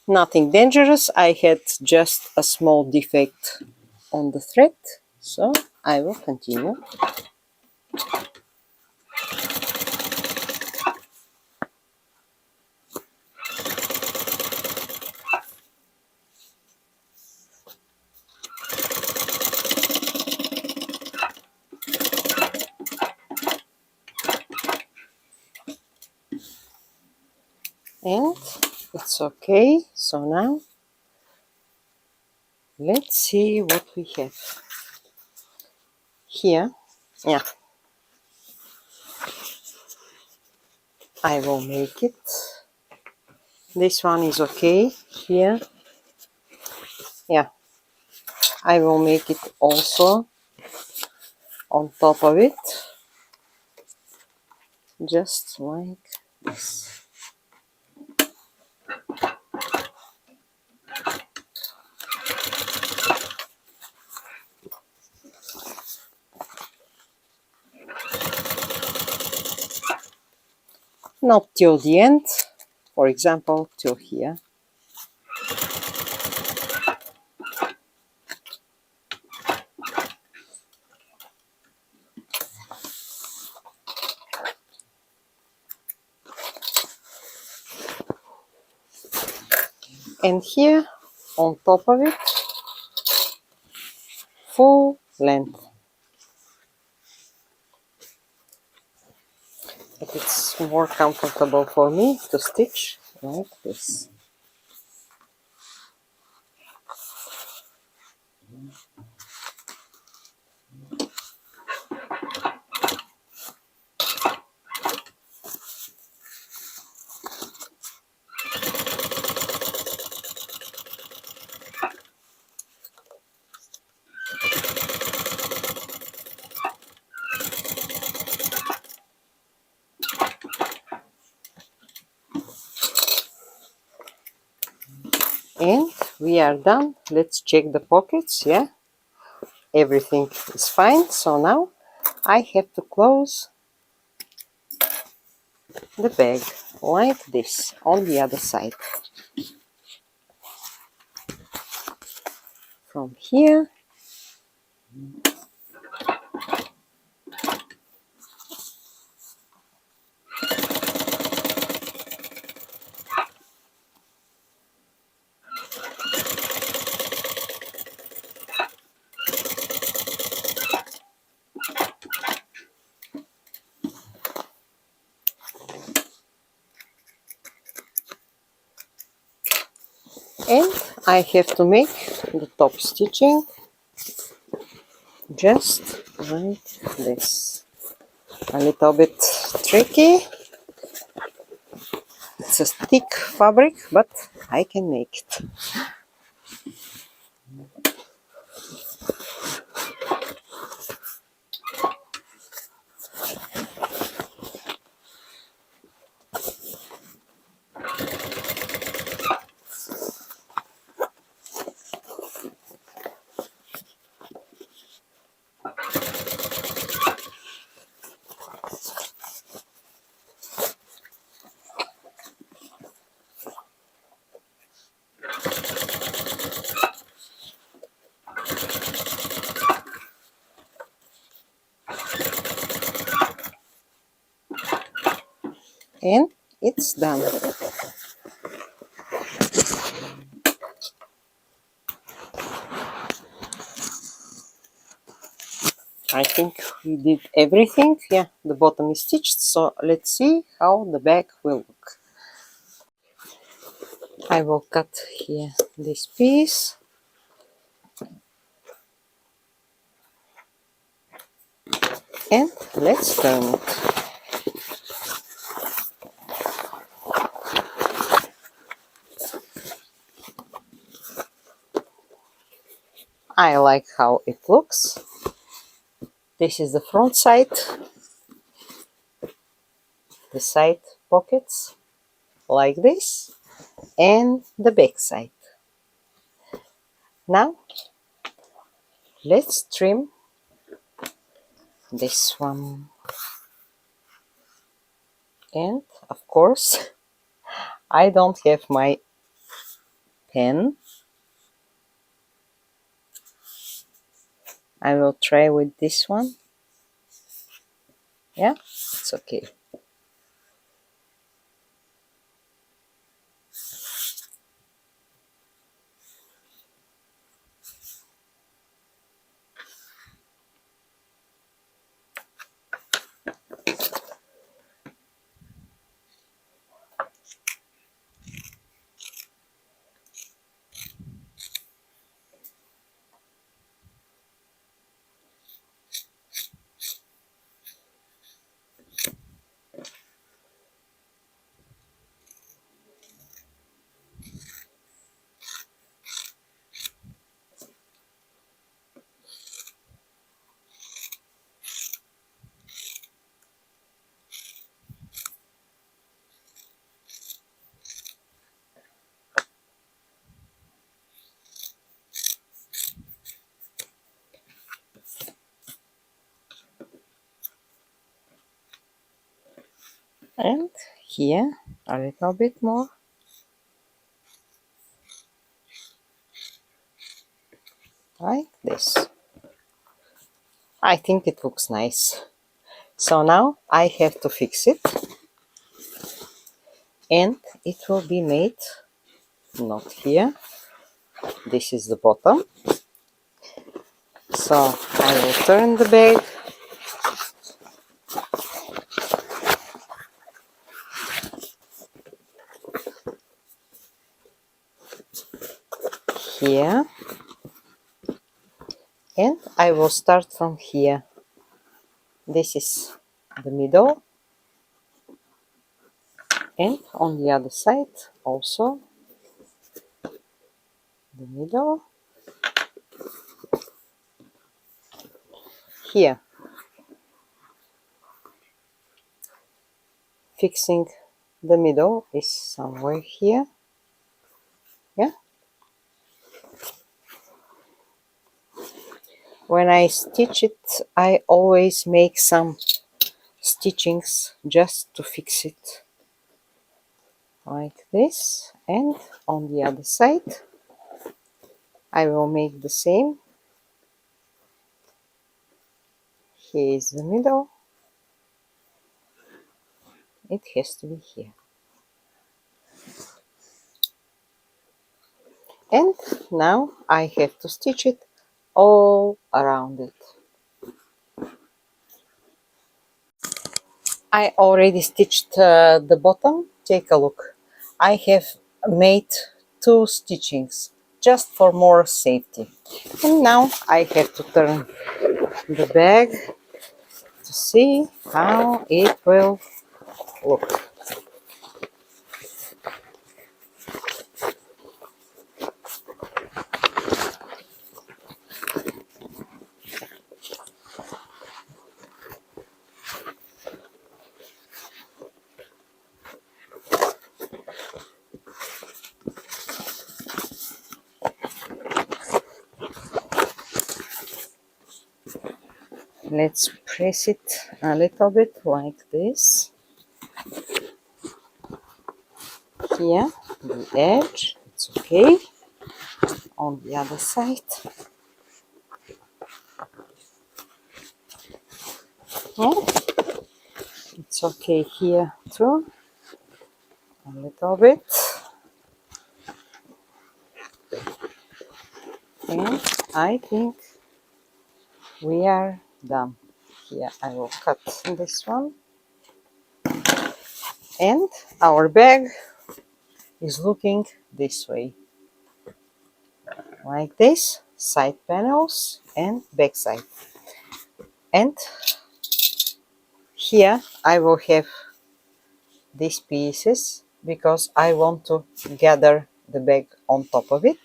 Nothing dangerous, I had just a small defect on the thread, so I will continue. And it's okay. So now let's see what we have here. Yeah, I will make it. This one is okay here. Yeah, I will make it also on top of it, just like this. Not till the end, for example, till here. And here, on top of it, full length. But it's more comfortable for me to stitch like this. And we are done. Let's check the pockets. Yeah, everything is fine. So now I have to close the bag like this on the other side. From here, and I have to make the top stitching just like this. A little bit tricky. It's a thick fabric, but I can make it. And it's done. I think we did everything. Yeah, the bottom is stitched, so let's see how the bag will look. I will cut here this piece and let's turn it. I like how it looks. This is the front side, the side pockets like this, and the back side. Now let's trim this one. And of course, I don't have my pen. I will try with this one. Yeah, it's okay. And here a little bit more, like this. I think it looks nice. So now I have to fix it, and it will be made not here. This is the bottom. So I will turn the bag here, and I will start from here. This is the middle, and on the other side also the middle. Here, fixing the middle is somewhere here. Yeah. When I stitch it, I always make some stitchings just to fix it, like this. And on the other side I will make the same. Here is the middle. It has to be here. And now I have to stitch it all around it. I already stitched the bottom. Take a look. I have made 2 stitchings just for more safety. And now I have to turn the bag to see how it will look. Let's press it a little bit like this. Here, the edge, it's okay. On the other side. Yeah, it's okay here too. A little bit. And I think we are done. Here I will cut this one. And our bag is looking this way. Like this, side panels and back side. And here I will have these pieces because I want to gather the bag on top of it.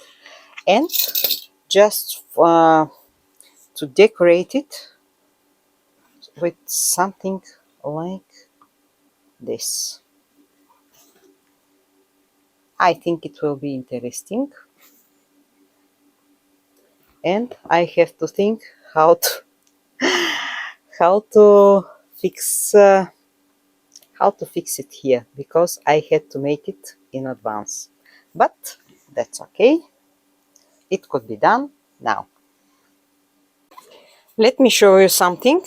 And just to decorate it with something like this. I think it will be interesting. And I have to think how to fix it here, because I had to make it in advance. But that's okay. It could be done now. Let me show you something.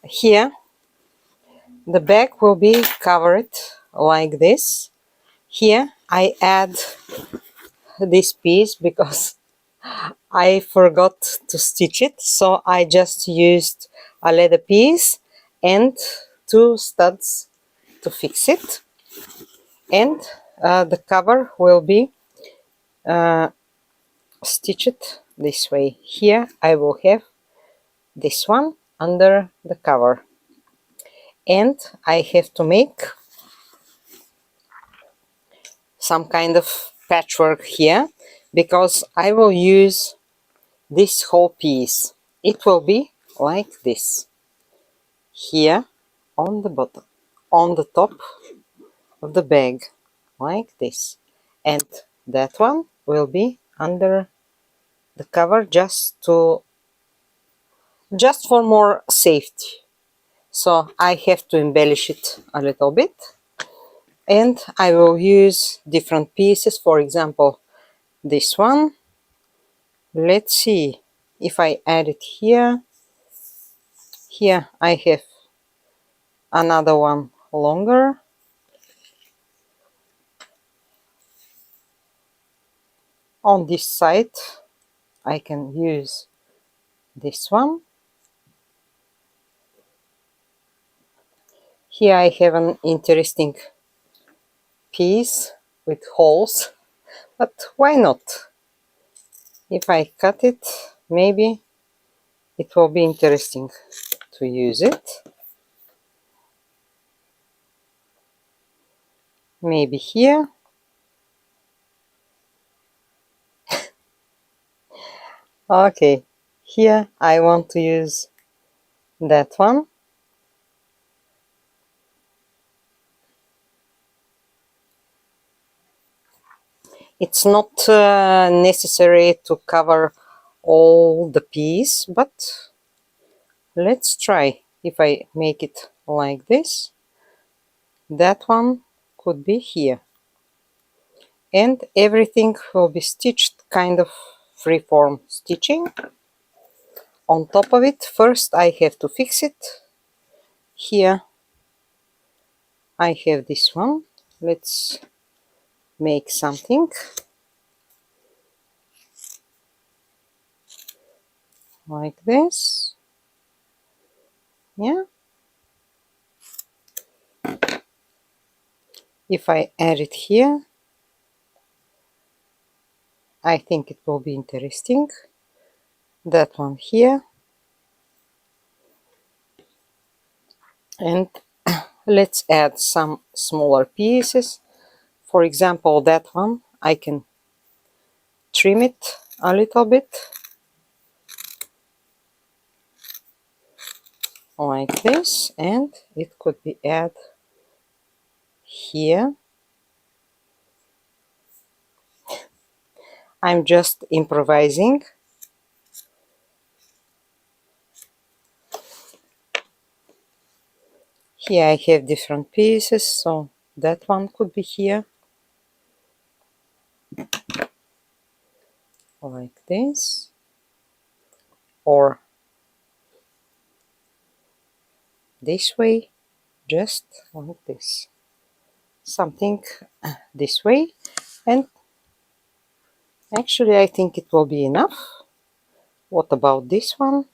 Here the bag will be covered like this. Here I add this piece because I forgot to stitch it, so I just used a leather piece and 2 studs to fix it. And the cover will be stitched this way. Here I will have this one under the cover, and I have to make some kind of patchwork here because I will use this whole piece. It will be like this. Here on the bottom, on the top of the bag, like this. And that one will be under the cover just for more safety. so I have to embellish it a little bit, and I will use different pieces. For example, this one. Let's see if I add it here. Here I have another one longer. On this side I can use this one. Here I have an interesting piece with holes, but why not? If I cut it, maybe it will be interesting to use it. Maybe here. Okay, here I want to use that one. It's not necessary to cover all the piece, but let's try. If I make it like this, that one could be here. And everything will be stitched kind of freeform stitching. On top of it, first I have to fix it. Here I have this one. Let's make something like this. Yeah. If I add it here, I think it will be interesting. That one here. And let's add some smaller pieces. For example, that one, I can trim it a little bit. Like this, and it could be added here. I'm just improvising. Here I have different pieces, so that one could be here. Like this. Or this way, just like this. Something this way. And actually I think it will be enough. What about this one?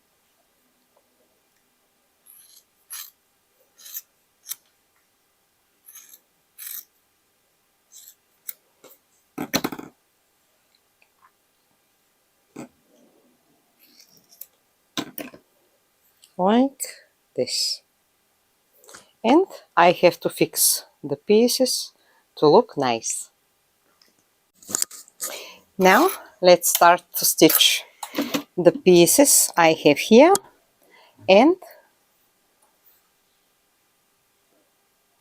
Like this. And I have to fix the pieces to look nice. Now let's start to stitch the pieces I have here, and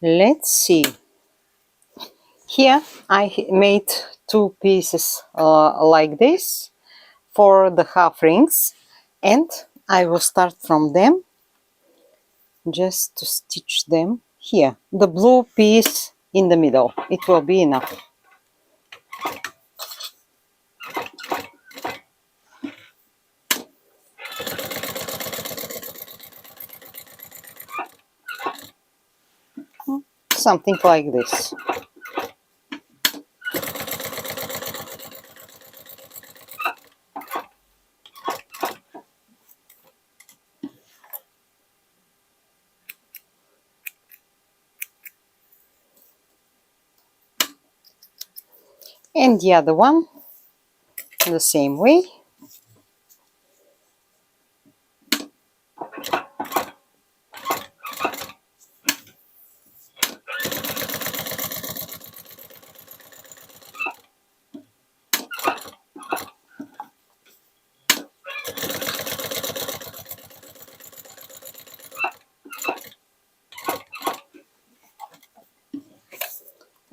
let's see. Here I made two pieces like this for the half rings, and I will start from them just to stitch them here. The blue piece in the middle, it will be enough. Something like this. And the other one the same way.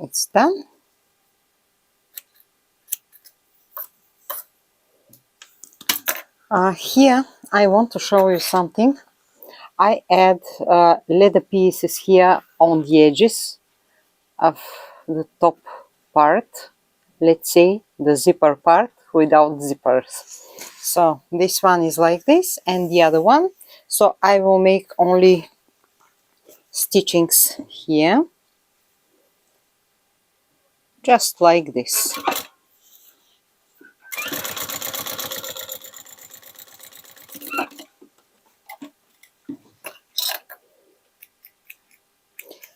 It's done. Here I want to show you something. I add leather pieces here on the edges of the top part, let's say the zipper part without zippers. So this one is like this, and the other one, so I will make only stitchings here, just like this.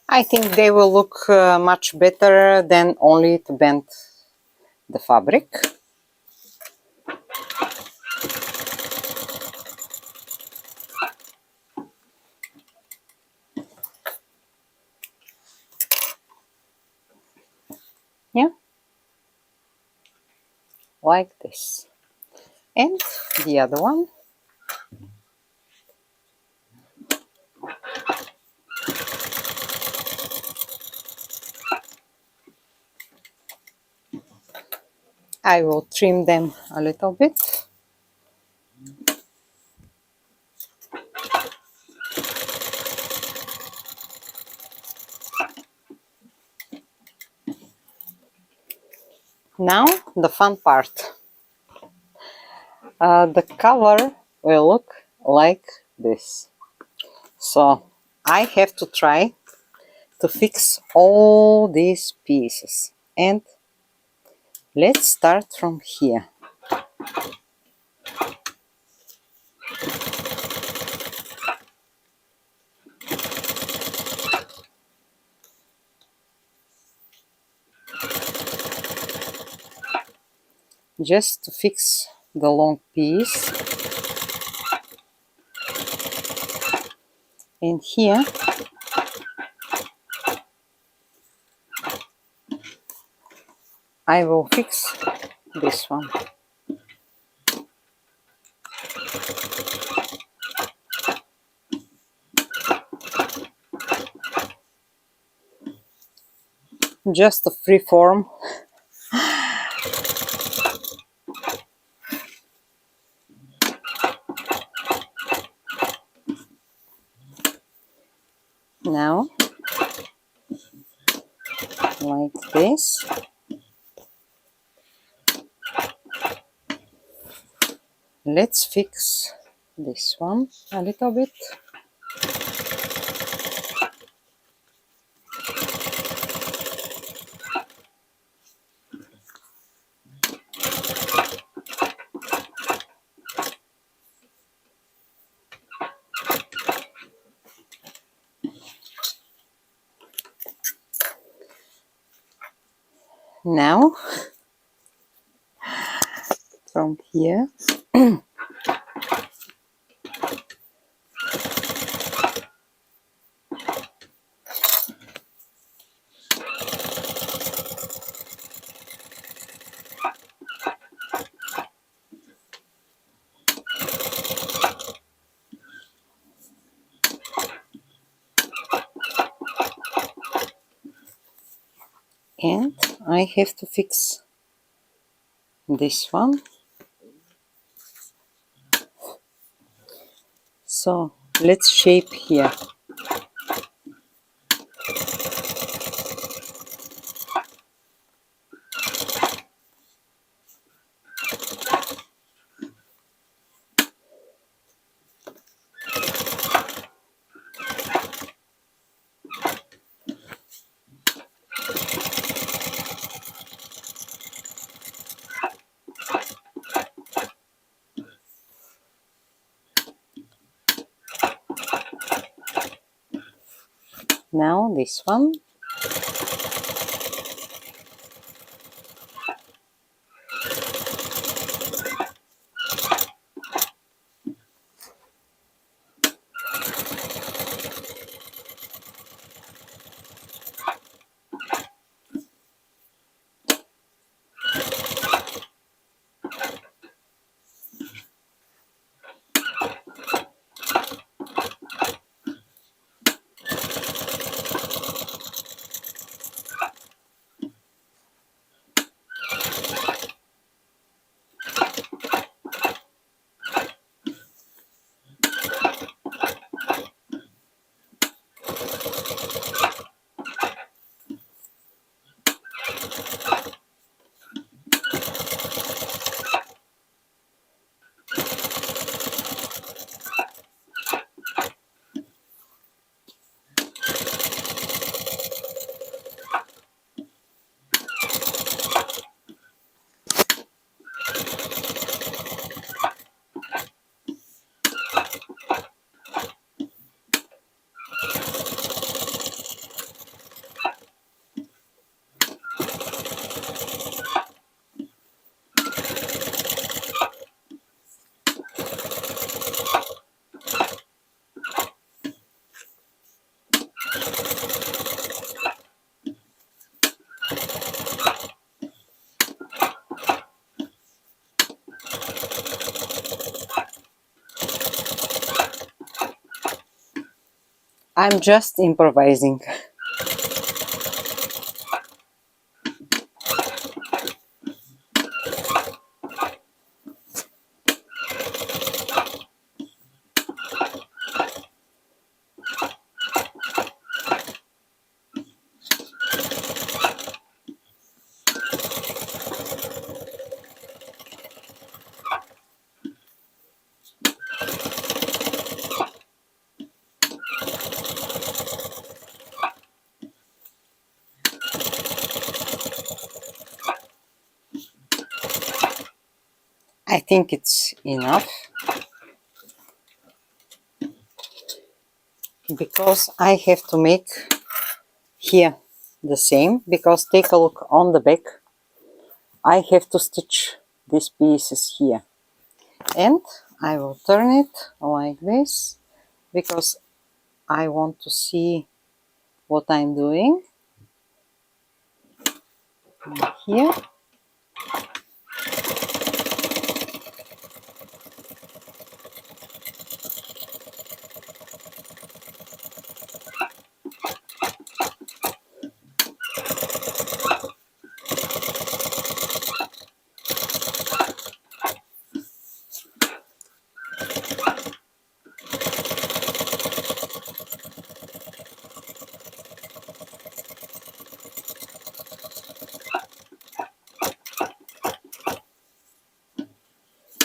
I think they will look much better than only to bend the fabric. Yeah, like this. And the other one. I will trim them a little bit. Now the fun part. The cover will look like this. So I have to try to fix all these pieces, and let's start from here. Just to fix the long piece, and here I will fix this one. Just a free form. Now, like this. Let's fix this one a little bit. Now, from here, and I have to fix this one. So let's shape here. Now this one. I'm just improvising. I think it's enough because I have to make here the same, because take a look on the back. I have to stitch these pieces here, and I will turn it like this because I want to see what I'm doing here.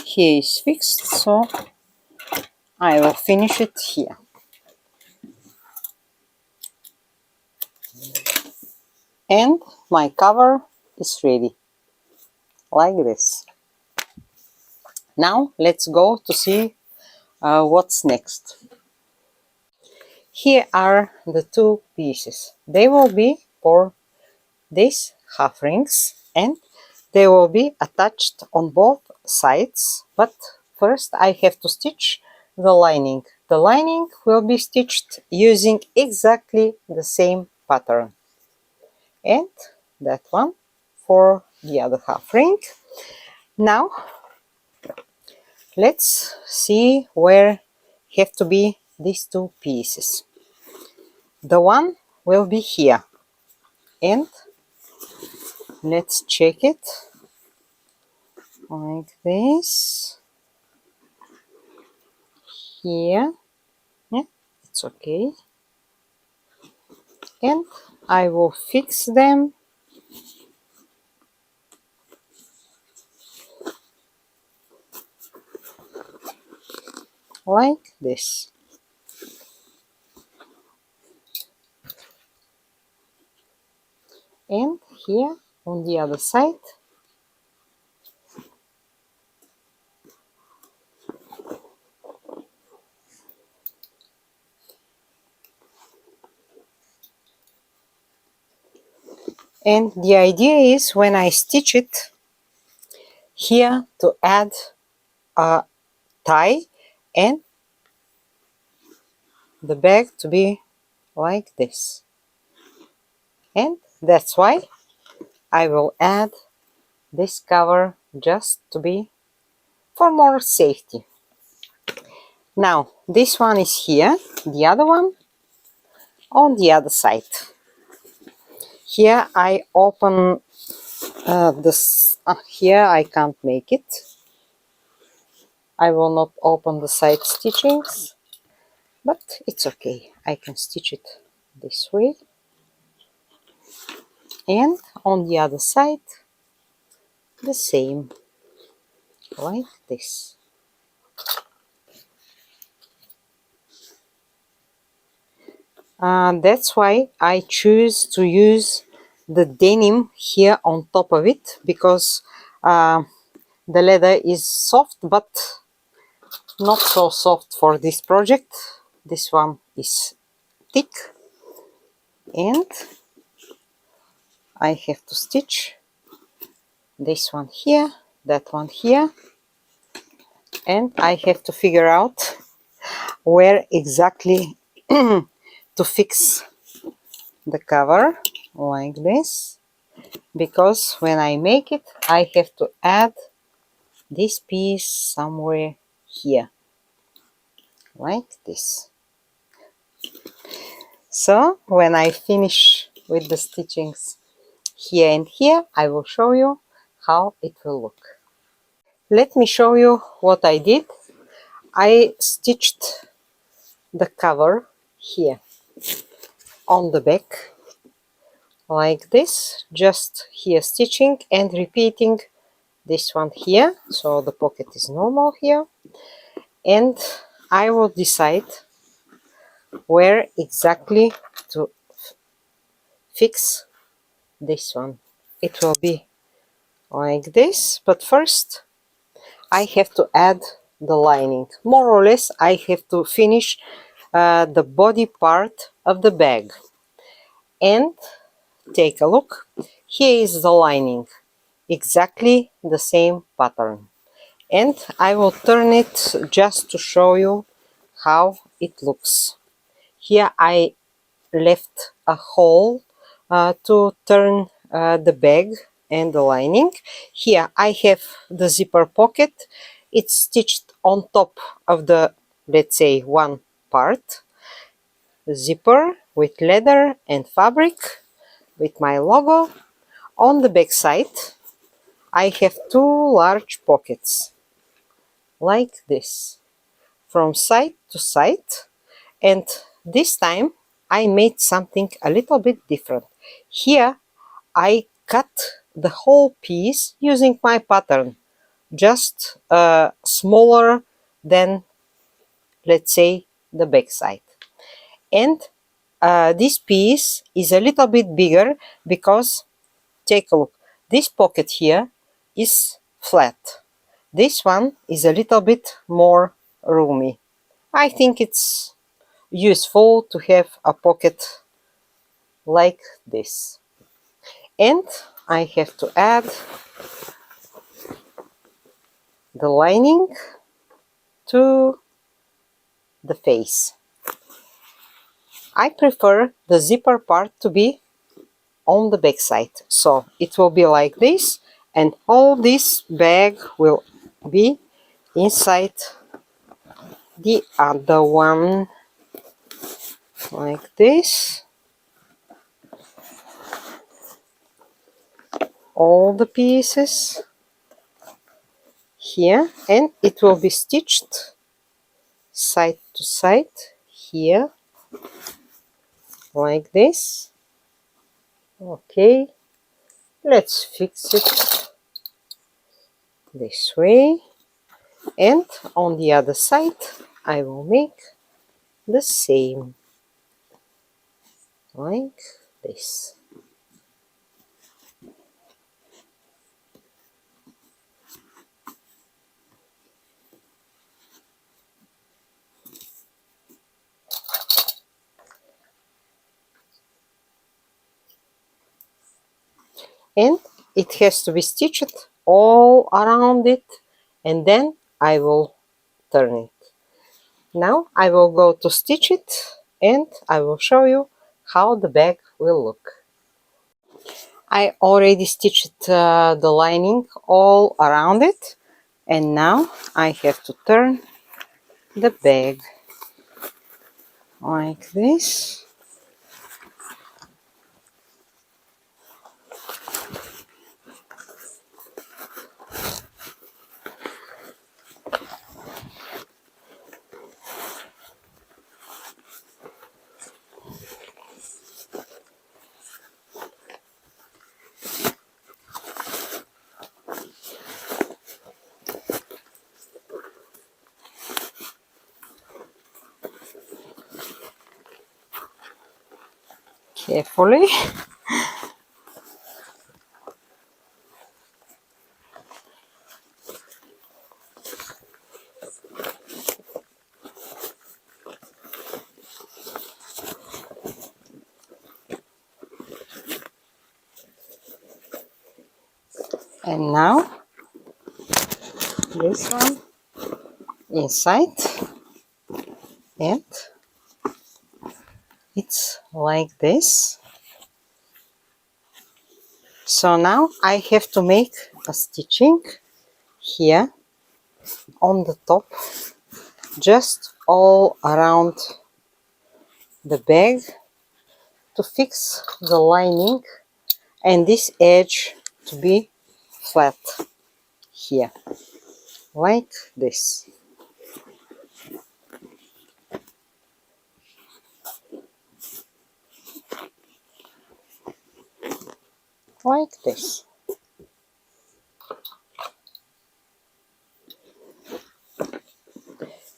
Here is fixed, so I will finish it here. And my cover is ready, like this. Now let's go to see what's next. Here are the two pieces. They will be for these half rings, and they will be attached on both sides, but first I have to stitch the lining. The lining will be stitched using exactly the same pattern, and that one for the other half ring. Now let's see where have to be these two pieces. The one will be here, and let's check it like this. Here, yeah, it's okay, and I will fix them like this. And here on the other side, and the idea is when I stitch it here to add a tie and the bag to be like this, and that's why I will add this cover just to be for more safety. Now this one is here, the other one on the other side. Here I open this. Here I can't make it. I will not open the side stitchings, but it's okay. I can stitch it this way, and on the other side the same, like this. That's why I choose to use the denim here on top of it, because the leather is soft, but not so soft for this project. This one is thick, and I have to stitch this one here, that one here, and I have to figure out where exactly to fix the cover like this, because when I make it I have to add this piece somewhere here like this. So when I finish with the stitchings here and here, I will show you how it will look. Let me show you what I did. I stitched the cover here on the back like this, just here stitching and repeating this one here, so the pocket is normal here, and I will decide where exactly to fix this one. It will be like this, but first I have to add the lining. More or less I have to finish the body part of the bag. And take a look, here is the lining, exactly the same pattern, and I will turn it just to show you how it looks. Here I left a hole to turn the bag and the lining. Here I have the zipper pocket. It's stitched on top of the, let's say, one part, zipper with leather and fabric with my logo. On the back side I have two large pockets like this from side to side, and this time I made something a little bit different. Here I cut the whole piece using my pattern, just smaller than, let's say, the back side, and this piece is a little bit bigger because take a look, this pocket here is flat, this one is a little bit more roomy. I think it's useful to have a pocket like this. And I have to add the lining to the face. I prefer the zipper part to be on the back side, so it will be like this, and all this bag will be inside the other one like this. All the pieces here, and it will be stitched side to side here like this. Okay, let's fix it this way, and on the other side I will make the same like this. And it has to be stitched all around it, and then I will turn it. Now I will go to stitch it, and I will show you how the bag will look. I already stitched the lining all around it, and now I have to turn the bag like this. Carefully. And now this one inside, and it's like this. So now I have to make a stitching here on the top, just all around the bag to fix the lining and this edge to be flat here, like this. Like this.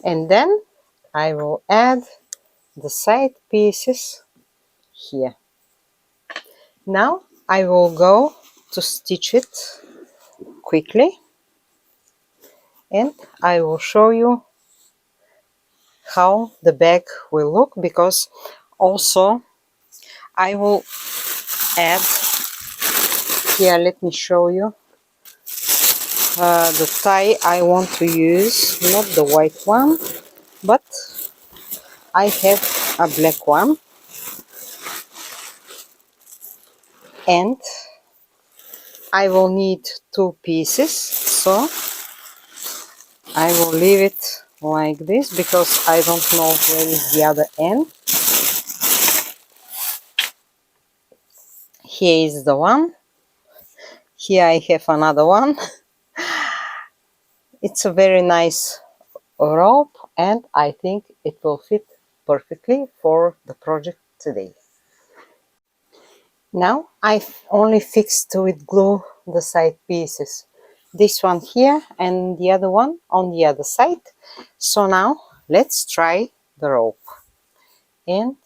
And then I will add the side pieces here. Now I will go to stitch it quickly and I will show you how the bag will look, because also I will add here, let me show you the tie I want to use, not the white one, but I have a black one, and I will need two pieces, so I will leave it like this because I don't know where is the other end. Here is the one. Here I have another one. It's a very nice rope and I think it will fit perfectly for the project today. Now I've only fixed with glue the side pieces. This one here and the other one on the other side. So now let's try the rope. And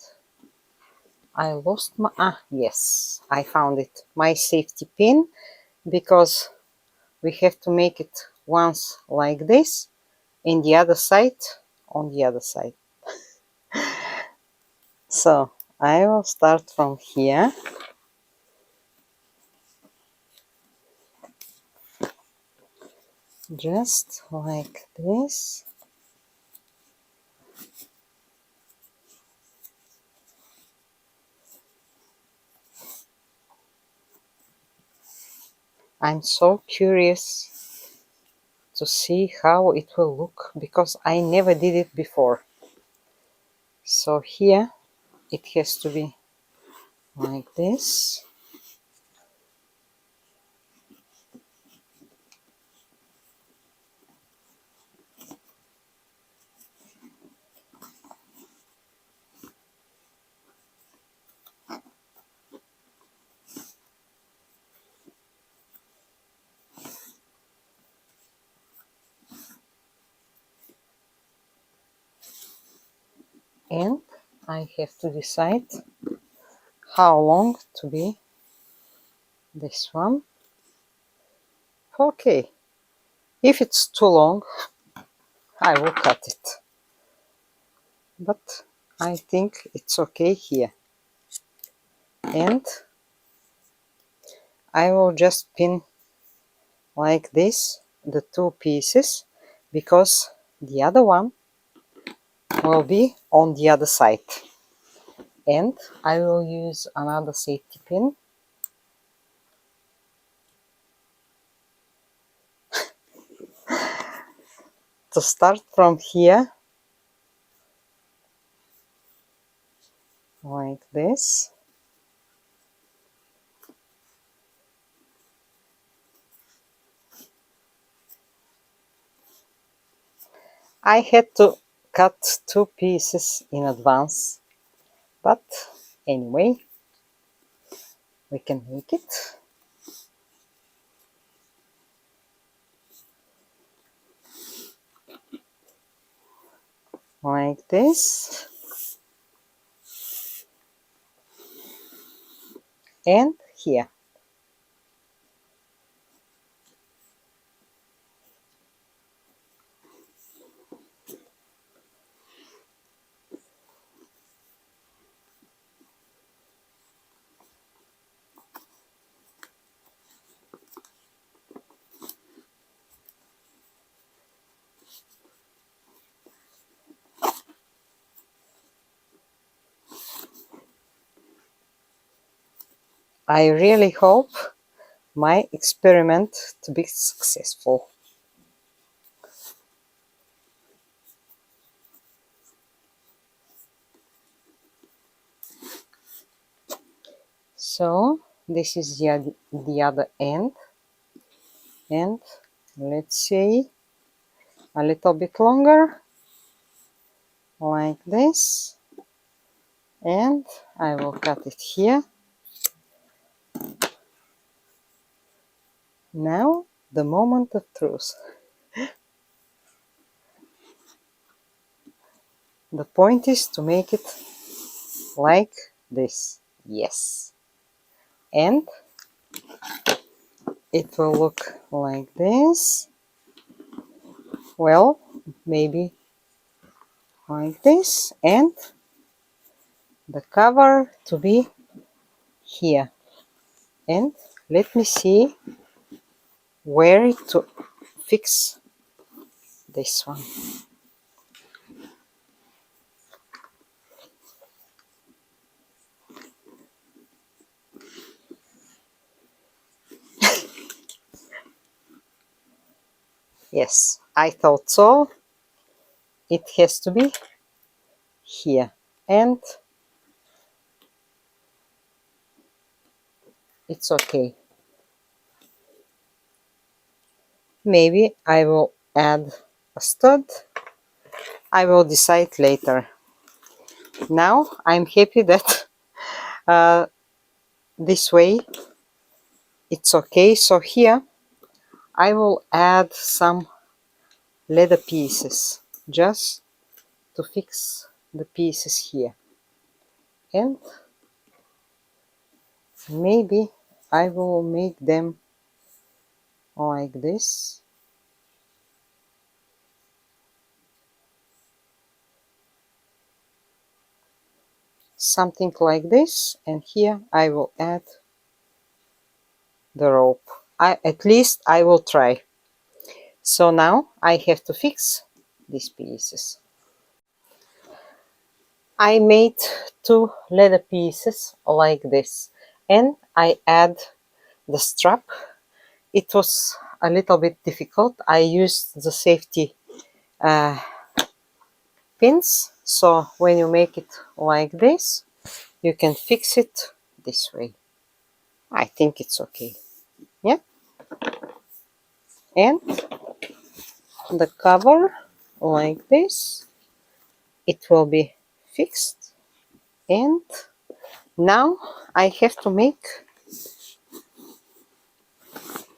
I lost my, yes, I found it. My safety pin, because we have to make it once like this and the other side on the other side. So I will start from here. Just like this. I'm so curious to see how it will look because I never did it before. So here it has to be like this. And I have to decide how long to be this one. Okay, if it's too long, I will cut it. But I think it's okay here. And I will just pin like this the two pieces because the other one will be on the other side. And I will use another safety pin to start from here like this. I had to cut two pieces in advance, but anyway, we can make it. Like this. And here. I really hope my experiment to be successful. So this is the other end, and let's say a little bit longer, like this, and I will cut it here. Now the moment of truth. The point is to make it like this. Yes. And it will look like this. Well, maybe like this, and the cover to be here. And let me see where to fix this one. Yes, I thought so. It has to be here, and it's okay. Maybe I will add a stud. I will decide later. Now I'm happy that this way it's okay. So here I will add some leather pieces just to fix the pieces here, and maybe I will make them like this, something like this, and here I will add the rope. At least I will try. So now I have to fix these pieces. I made two leather pieces like this, and I add the strap. It was a little bit difficult. I used the safety pins, so when you make it like this, you can fix it this way. I think it's okay. Yeah. And the cover like this, it will be fixed. And now I have to make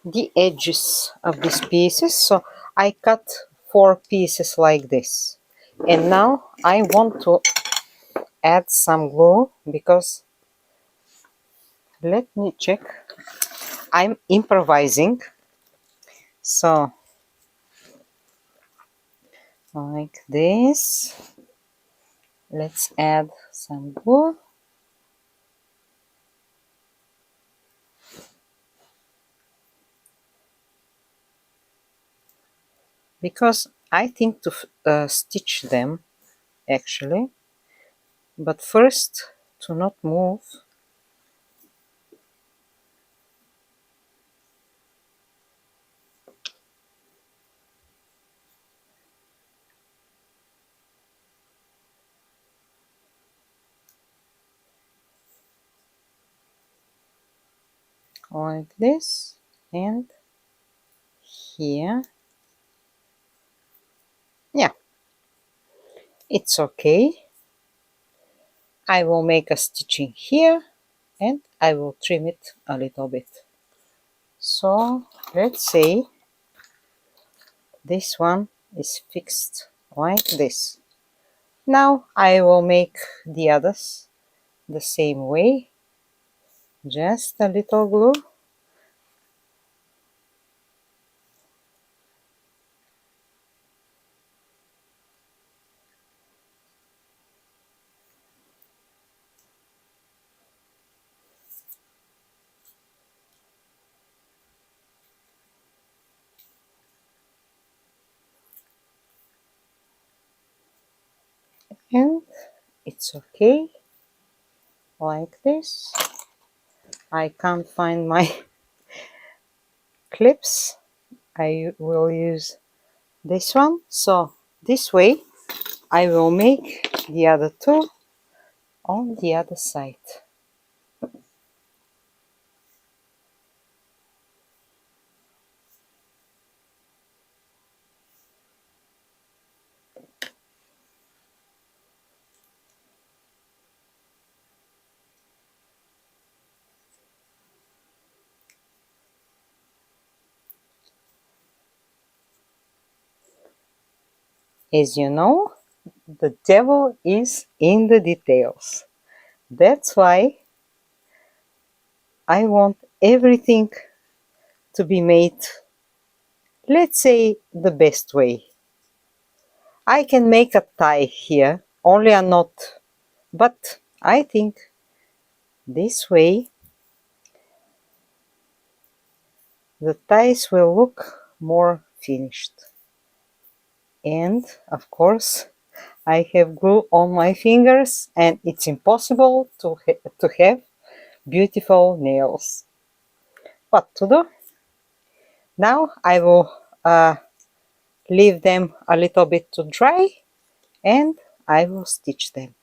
the edges of these pieces. So I cut 4 pieces like this, and now I want to add some glue, because let me check. I'm improvising. So like this, let's add some glue. Because I think to stitch them actually, but first to not move. Like this, and here. Yeah, it's okay. I will make a stitching here, and I will trim it a little bit. So let's say this one is fixed like this. Now I will make the others the same way. Just a little glue. And it's okay like this. I can't find my clips. I will use this one. So this way I will make the other two on the other side. As you know, the devil is in the details. That's why I want everything to be made, let's say, the best way. I can make a tie here, only a knot, but I think this way the ties will look more finished. And of course, I have glue on my fingers and it's impossible to have beautiful nails. What to do? Now I will leave them a little bit to dry and I will stitch them.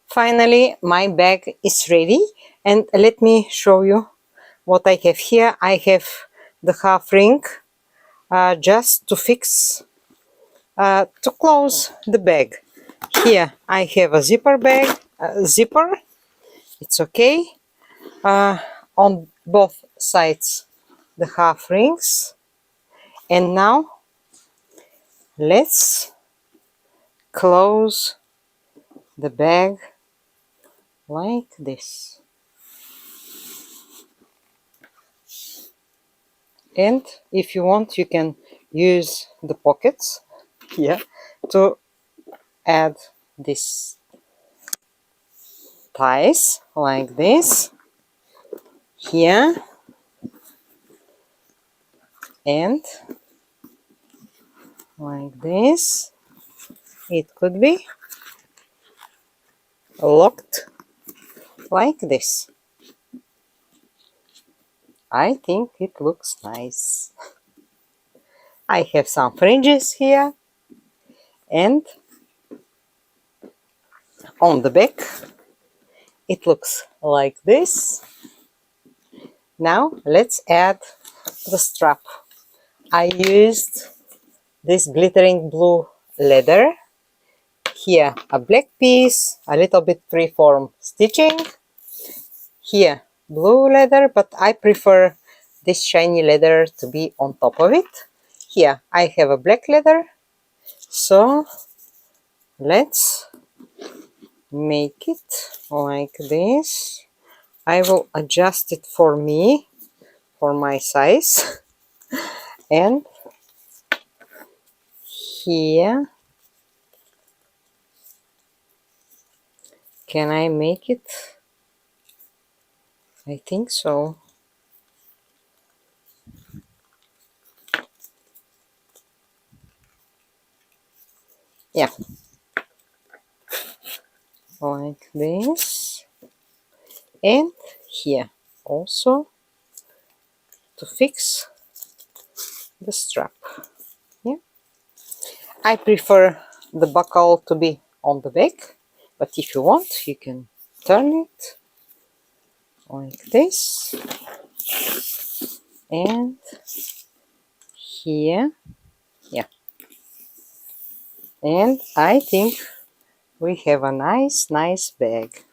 Finally, my bag is ready, and let me show you what I have here. I have the half ring just to fix, to close the bag. Here I have a zipper. It's okay. On both sides the half rings. And now let's close the bag like this. And if you want, you can use the pockets here to add these ties like this here, and like this. It could be locked like this. I think it looks nice. I have some fringes here, and on the back it looks like this. Now let's add the strap. I used this glittering blue leather. Here a black piece, a little bit freeform stitching. Here blue leather, but I prefer this shiny leather to be on top of it. Here I have a black leather, so let's make it like this. I will adjust it for me, for my size. And here, can I make it? I think so. Yeah, like this. And here also to fix the strap. Yeah, I prefer the buckle to be on the back, but if you want, you can turn it like this. And here, yeah. And I think we have a nice bag.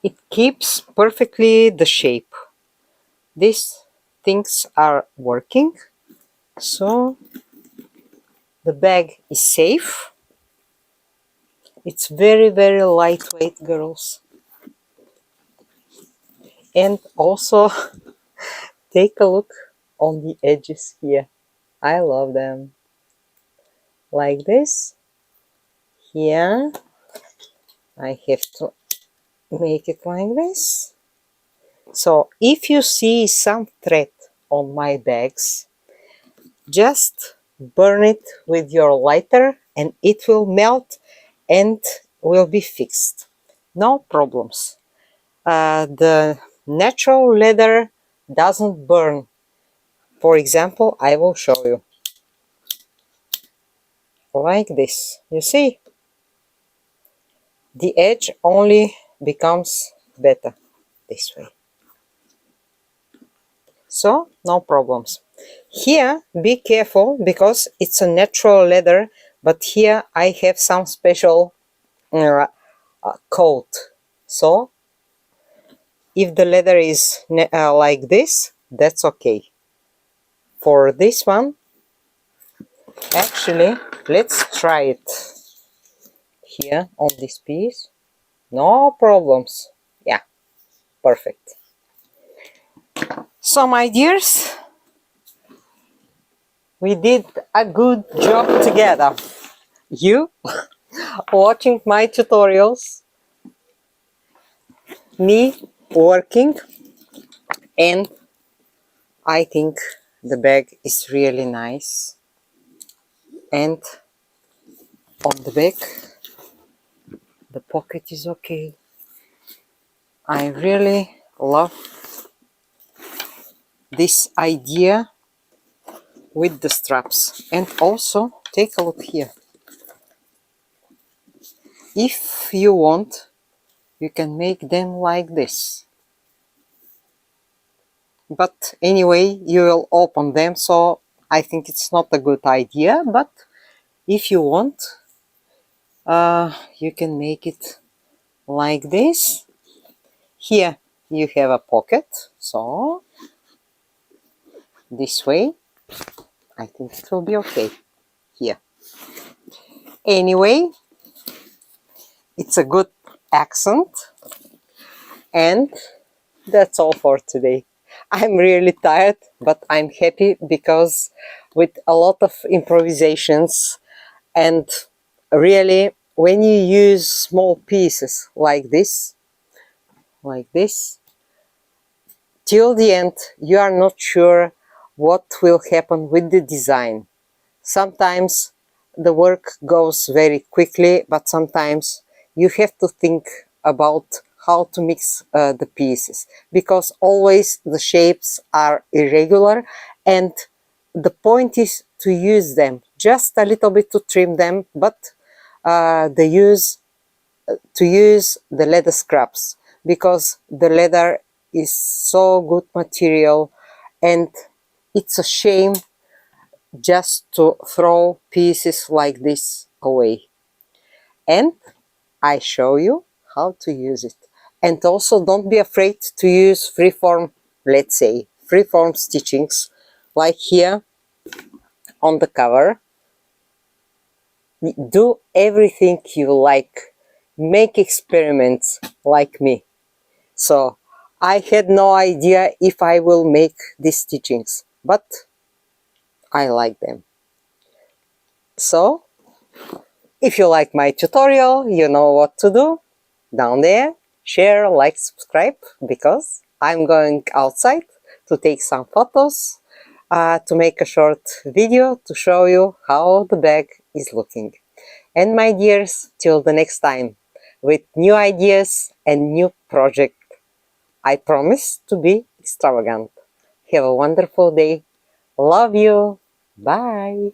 It keeps perfectly the shape. These things are working, so the bag is safe. It's very lightweight, girls. And also take a look on the edges here. I love them. Like this. Here I have to make it like this. So if you see some thread on my bags, just burn it with your lighter and it will melt and will be fixed. No problems. The natural leather doesn't burn. For example, I will show you. Like this. You see? The edge only becomes better this way. So, no problems. Here, be careful because it's a natural leather, but here I have some special coat. So, if the leather is like this, that's okay. For this one, Actually, let's try it here on this piece. No problems. Yeah, perfect. So my dears, we did a good job together. You watching my tutorials, me working, and I think the bag is really nice. And on the back, the pocket is okay. I really love this idea with the straps. And also, take a look here. If you want, you can make them like this. But anyway, you will open them, so I think it's not a good idea. But if you want, you can make it like this. Here you have a pocket, so this way I think it will be okay here. Anyway, it's a good accent, and that's all for today. I'm really tired, but I'm happy because with a lot of improvisations, and really when you use small pieces like this, till the end, you are not sure what will happen with the design. Sometimes the work goes very quickly, but sometimes you have to think about how to mix the pieces, because always the shapes are irregular, and the point is to use them just a little bit, to trim them, but to use the leather scraps, because the leather is so good material, and it's a shame just to throw pieces like this away. And I show you how to use it. And also don't be afraid to use freeform, let's say freeform stitchings, like here on the cover. Do everything you like, make experiments like me. So I had no idea if I will make these stitchings, but I like them. So if you like my tutorial, you know what to do. Down there, share, like, subscribe, because I'm going outside to take some photos, to make a short video to show you how the bag is looking. And my dears, till the next time, with new ideas and new project, I promise to be extravagant. Have a wonderful day. Love you. Bye.